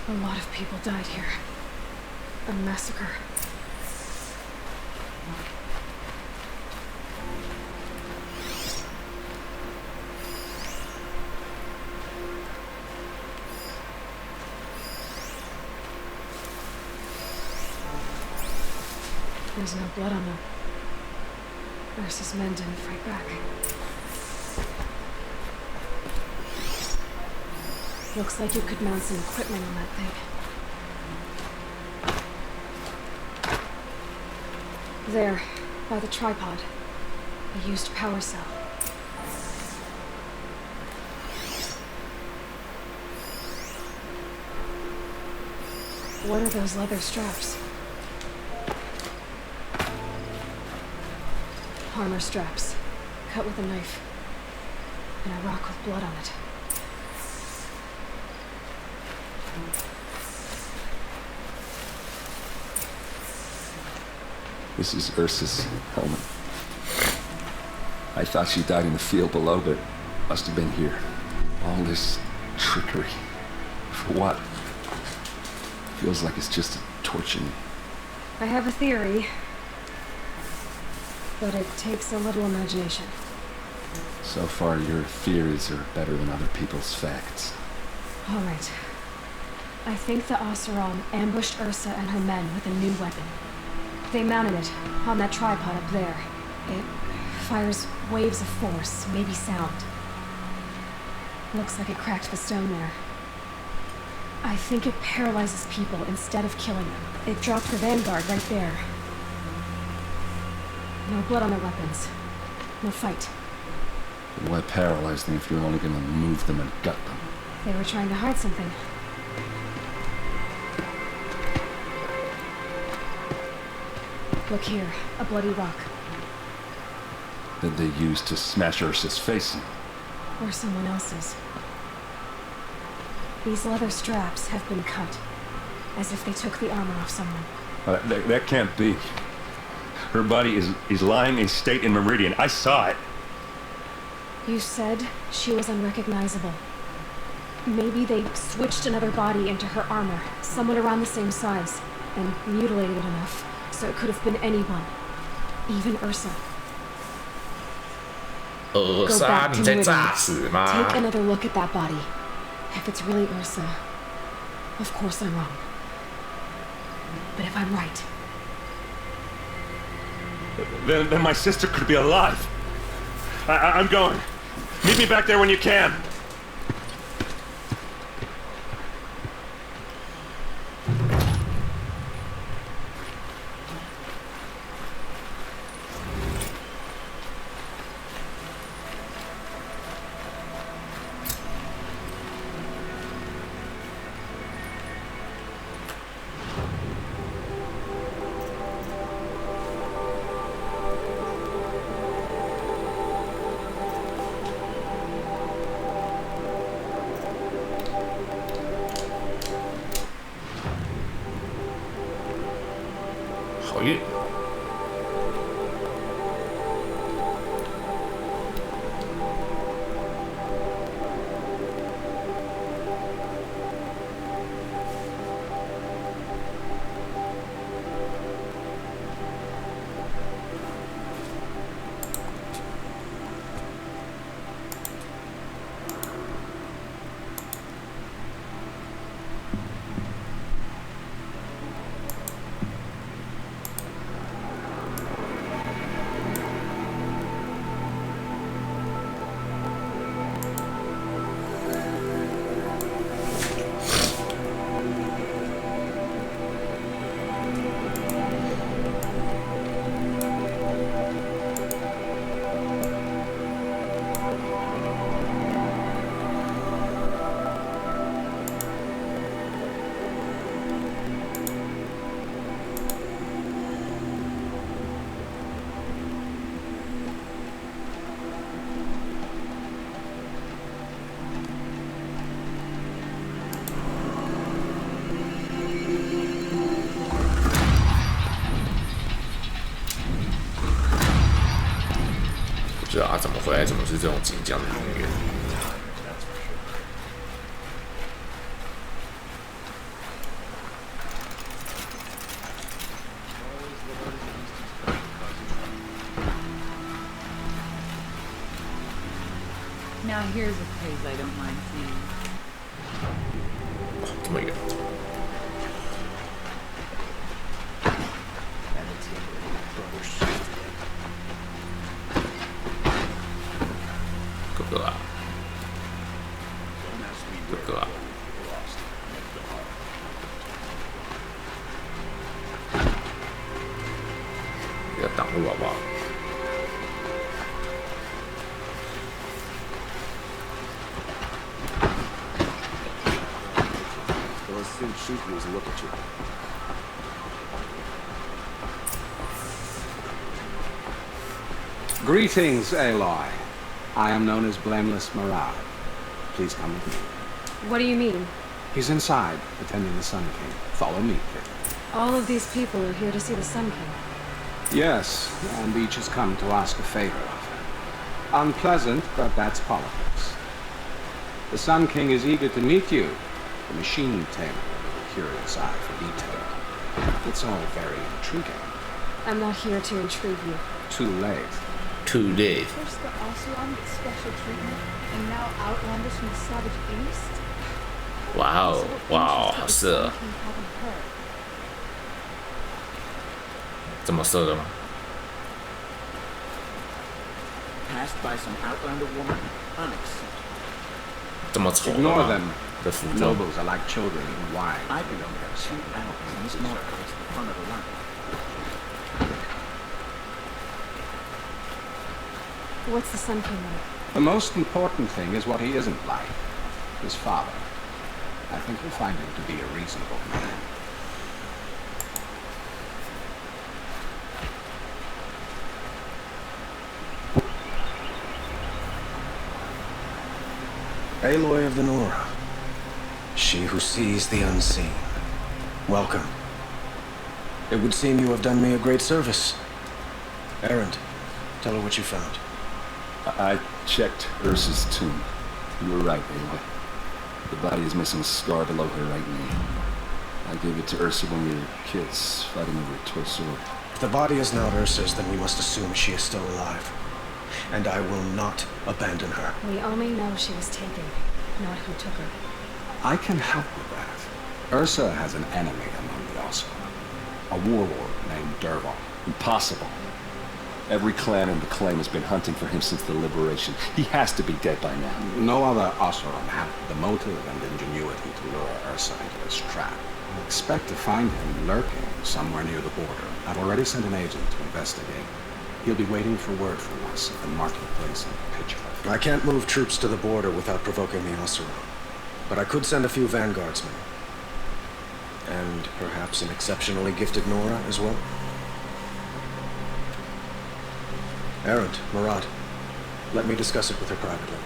A lot of people died here. A massacre. There's no blood on them. Ursa's men didn't fight back. Looks like you could mount some equipment on that thing. There, by the tripod. A used power cell. What are those leather straps? Armor straps, cut with a knife, and a rock with blood on it.
This is Ursa's helmet. I thought she died in the field below, but must have been here. All this trickery. For what? Feels like it's just torturing me.
I have a theory, but it takes a little imagination.
So far, your theories are better than other people's facts.
All right. I think the Oseram ambushed Ursa and her men with a new weapon. They mounted it on that tripod up there. It fires waves of force, maybe sound. Looks like it cracked the stone there. I think it paralyzes people instead of killing them. It dropped the Vanguard right there. No blood on their weapons. No fight.
Why paralyze them if you're only gonna move them and gut them?
They were trying to hide something. Look here, a bloody rock.
That they used to smash Ursa's face in.
Or someone else's. These leather straps have been cut, as if they took the armor off someone.
That can't be. Her body is lying in state in Meridian. I saw it.
You said she was unrecognizable. Maybe they switched another body into her armor, someone around the same size, and mutilated it enough, so it could have been anyone. Even Ursa. Go back to Meridian. Take another look at that body. If it's really Ursa, of course I'm wrong. But if I'm right...
Then my sister could be alive. I'm going. Meet me back there when you can.
考验。不知道他怎么回来，怎么是这种紧张的音乐。
Now here's a phrase I don't mind seeing.
这么远。哥哥啊，哥哥啊，不要挡路好不好？
Shoot you as a look at you.
Greetings, Aloy. I am known as Blameless Mirage. Please come with me.
What do you mean?
He's inside, attending the Sun King. Follow me, kid.
All of these people are here to see the Sun King.
Yes, and each has come to ask a favor of him. Unpleasant, but that's politics. The Sun King is eager to meet you. The machine tamer. Curious eye for detail. It's all very intriguing.
I'm not here to intrigue you.
Too late.
Too late.
First the Oseram gets special treatment, and now Outlanders from the Savage East?
哇哦，哇哦，好色啊！这么色的吗？
Passed by some Outlander woman. Unacceptable.
这么丑的
Ignore
吗？
them.
的服装。
Nobles are like children in wine.
I belong to two Outlands, not towards the front of the line.
What's the Sun King like?
The most important thing is what he isn't like. His father. I think you'll find him to be a reasonable man.
Aloy of the Nora. She who sees the unseen. Welcome. It would seem you have done me a great service. Errand, tell her what you found.
I checked Ursa's tomb. You were right, Aloy. The body is missing a scar below her right knee. I gave it to Ursa when we were kids, fighting over a toy sword.
If the body is not Ursa's, then we must assume she is still alive. And I will not abandon her.
We only know she was taken, not who took her.
I can help with that. Ursa has an enemy among the Oseram. A warlord named Derval.
Impossible. Every clan in the claim has been hunting for him since the liberation. He has to be dead by now.
No other Oseram have the motive and ingenuity to lure Ursa into this trap. I expect to find him lurking somewhere near the border. I've already sent an agent to investigate. He'll be waiting for word from us at the marketplace in Pitchcliff.
I can't move troops to the border without provoking the Oseram. But I could send a few vanguardsmen. And perhaps an exceptionally gifted Nora as well. Errand, Marat. Let me discuss it with her privately.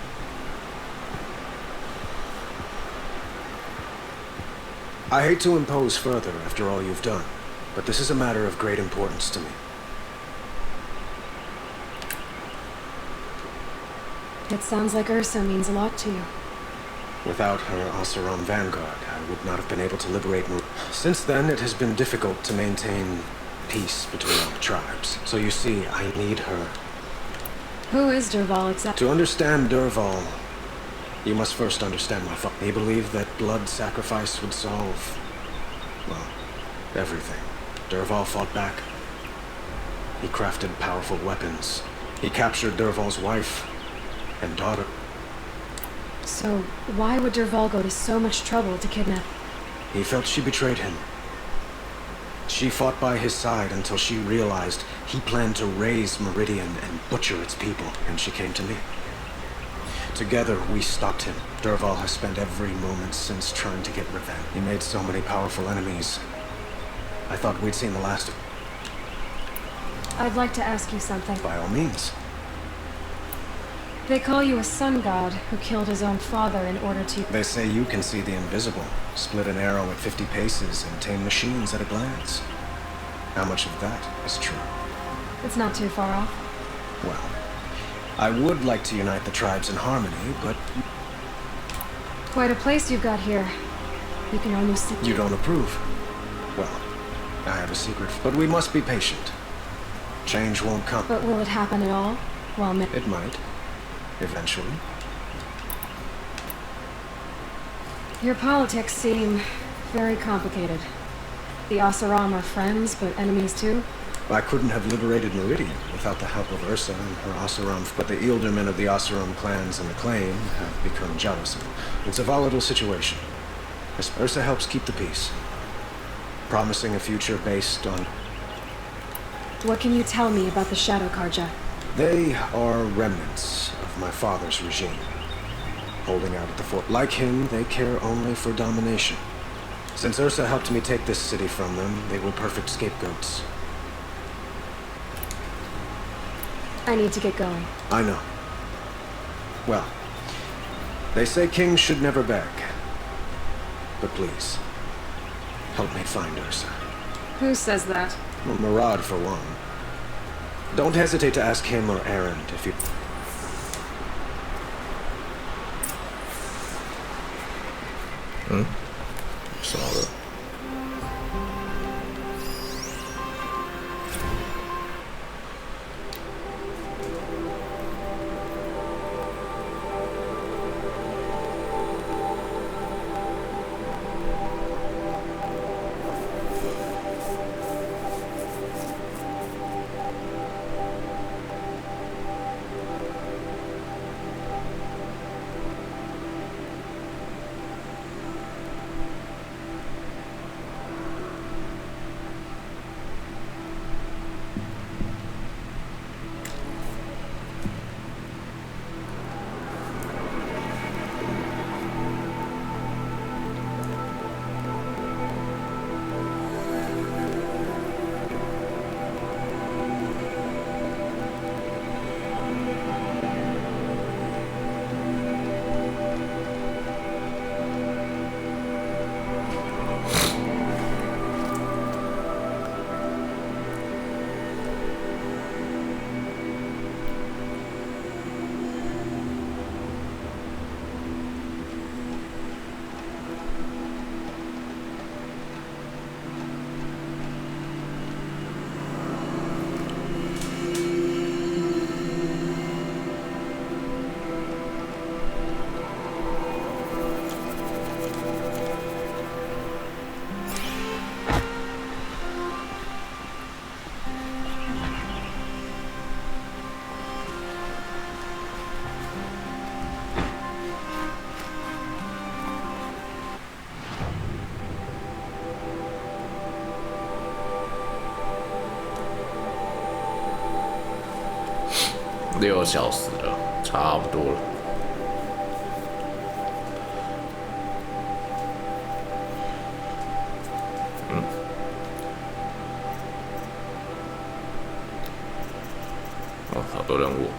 I hate to impose further after all you've done. but this is a matter of great importance to me.
It sounds like Ursa means a lot to you.
Without her Oseram vanguard, I would not have been able to liberate Mar. Since then, it has been difficult to maintain peace between our tribes. So you see, I need her.
Who is Dervahl exactly?
To understand Dervahl, you must first understand my father. He believed that blood sacrifice would solve, well, everything. Dervahl fought back. He crafted powerful weapons. He captured Dervahl's wife and daughter.
So, why would Dervahl go to so much trouble to kidnap?
He felt she betrayed him. She fought by his side until she realized he planned to raise Meridian and butcher its people, and she came to me. Together, we stopped him. Dervahl has spent every moment since trying to get revenge. He made so many powerful enemies. I thought we'd seen the last of him.
I'd like to ask you something.
By all means.
They call you a sun god who killed his own father in order to...
They say you can see the invisible, split an arrow at 50 paces, and tame machines at a glance. How much of that is true?
It's not too far off.
Well, I would like to unite the tribes in harmony, but...
Quite a place you've got here. You can only see...
You don't approve? Well, I have a secret, but we must be patient. Change won't come.
But will it happen at all? Well,
it might. Eventually.
Your politics seem very complicated. The Oseram are friends, but enemies too?
I couldn't have liberated Meridian without the help of Ursa and her Oseram, but the Ealdormen of the Oseram clans and the Claim have become jealous of them. It's a volatile situation. Ursa helps keep the peace, promising a future based on...
What can you tell me about the Shadow Carja?
They are remnants of my father's regime, holding out at the fort. Like him, they care only for domination. Since Ursa helped me take this city from them, they were perfect scapegoats.
I need to get going.
I know. Well, they say kings should never beg. But please, help me find Ursa.
Who says that?
Well, Murad, for one. Don't hesitate to ask him or Erend if you...
Solid.6小时了，差不多了。哦，好多任务。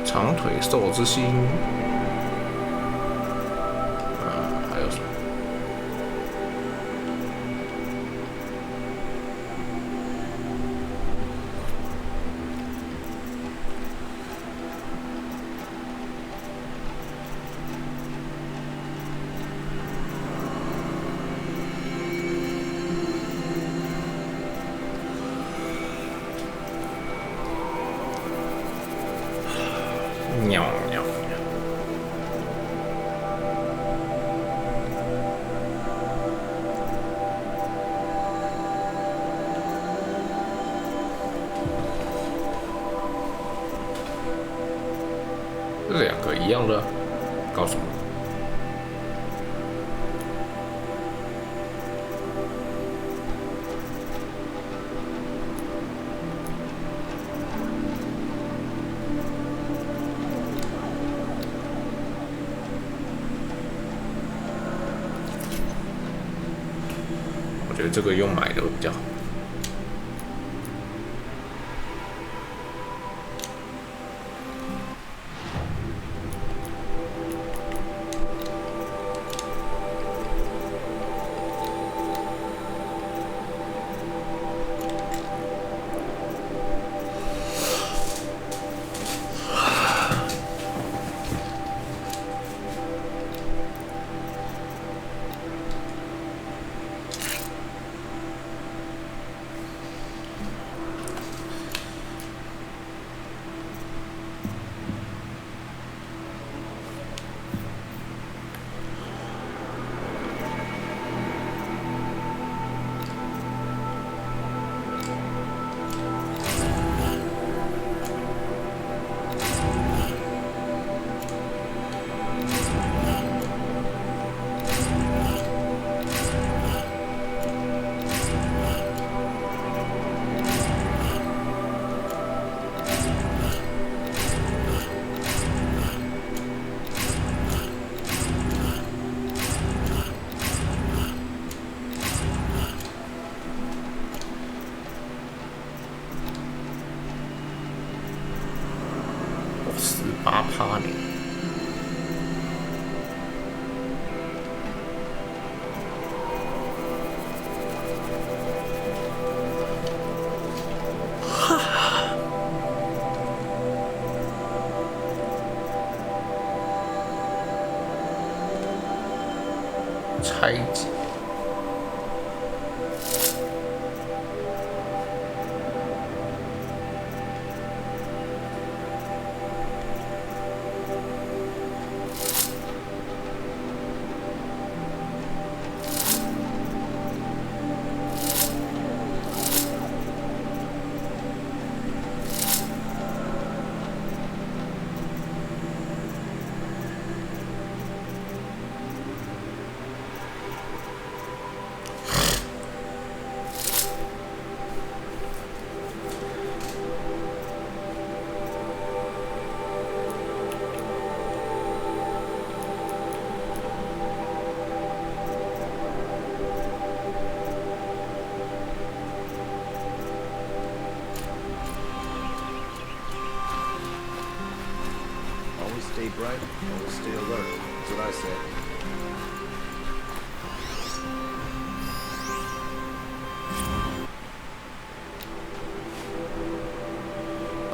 长腿兽之心，还有什么？喵喵。这两个一样的，告诉我。我觉得这个用买的比较好。18%呢。拆解。
Stay bright, always stay alert. That's what I say.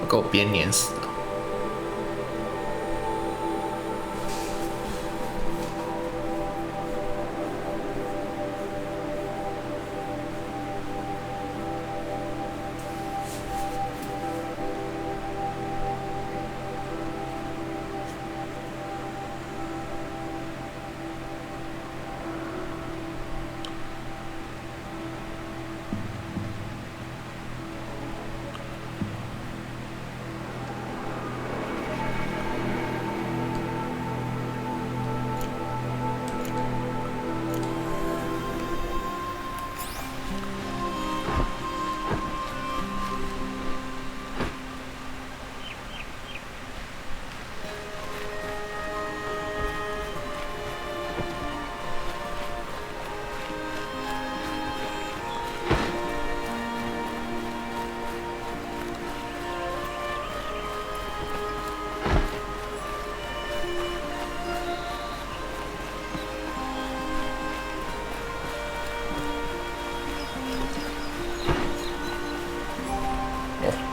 给我编年死了。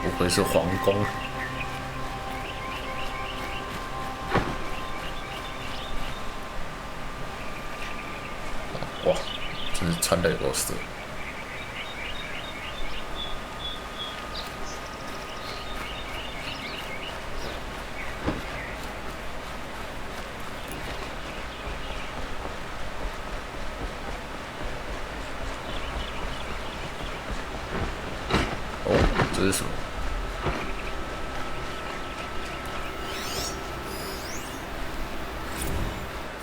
不愧是皇宫。哇，真是穿的有够色。这是什么？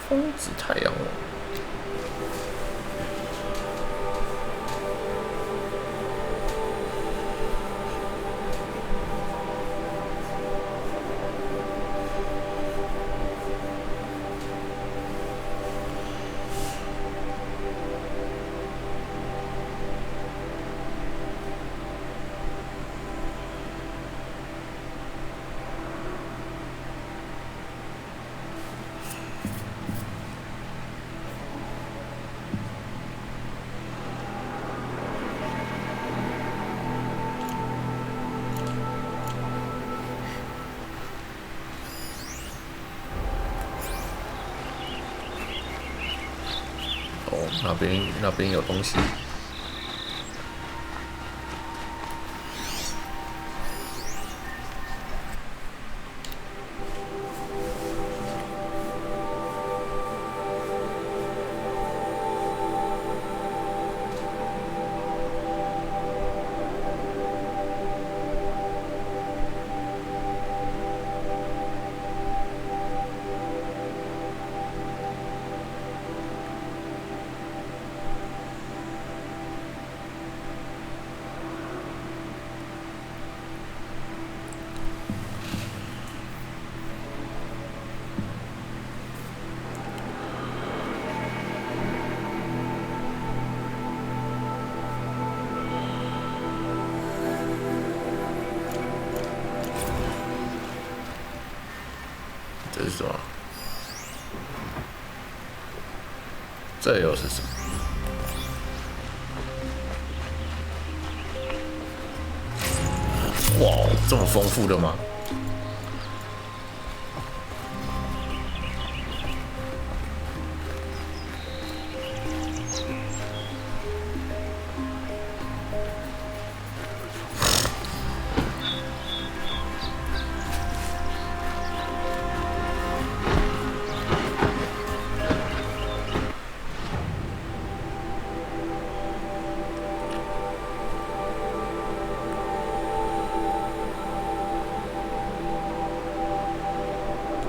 风子太阳王。那边有东西。这是什么？这又是什么？哇，这么丰富的吗？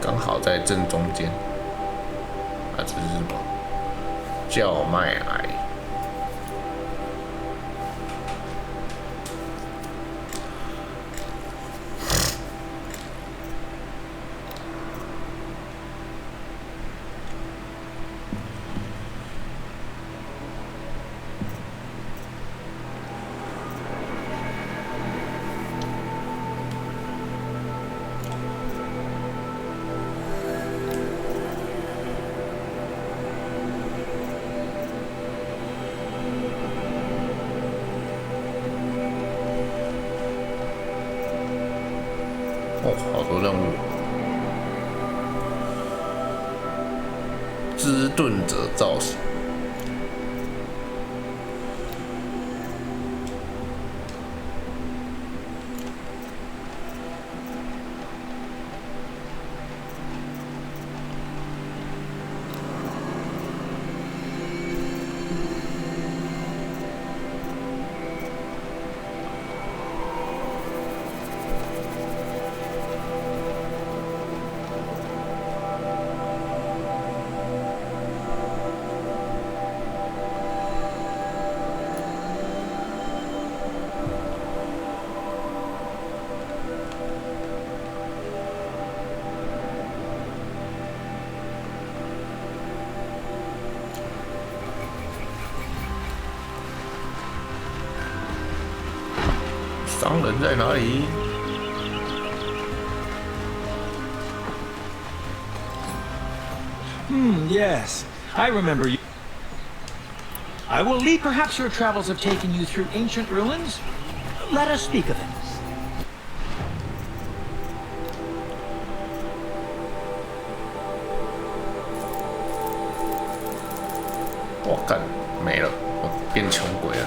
刚好在正中间。啊，这是什么？叫麦癌。哦，好多任务。知盾者造型。商人在哪里？
Yes, I remember you. I will leave. Perhaps your travels have taken you through ancient ruins? Let us speak of it.
干没了，我变穷鬼了。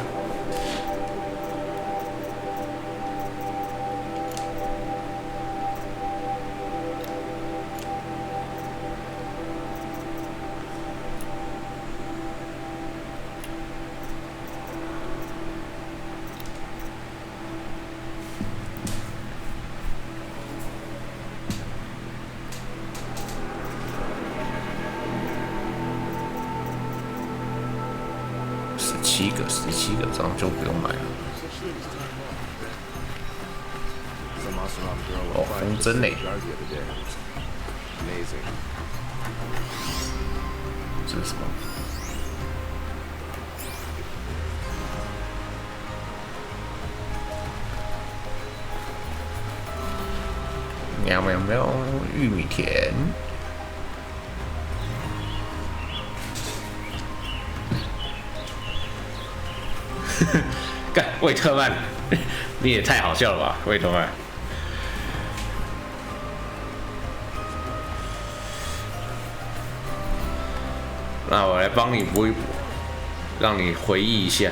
17个，这样就不用买了。哦，风筝嘞，这是什么？喵喵喵，玉米田。干，魏特曼，你也太好笑了吧，魏特曼。那我来帮你补一补，让你回忆一下。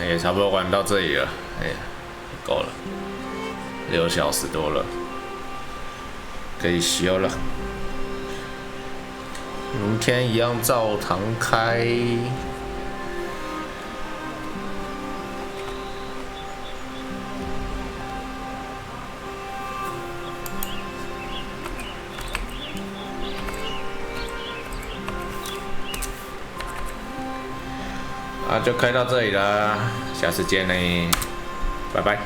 也差不多玩到这里了，够了，6小时多了，可以休了。明天一样照常开。就开到这里了，下次见嘞，拜拜。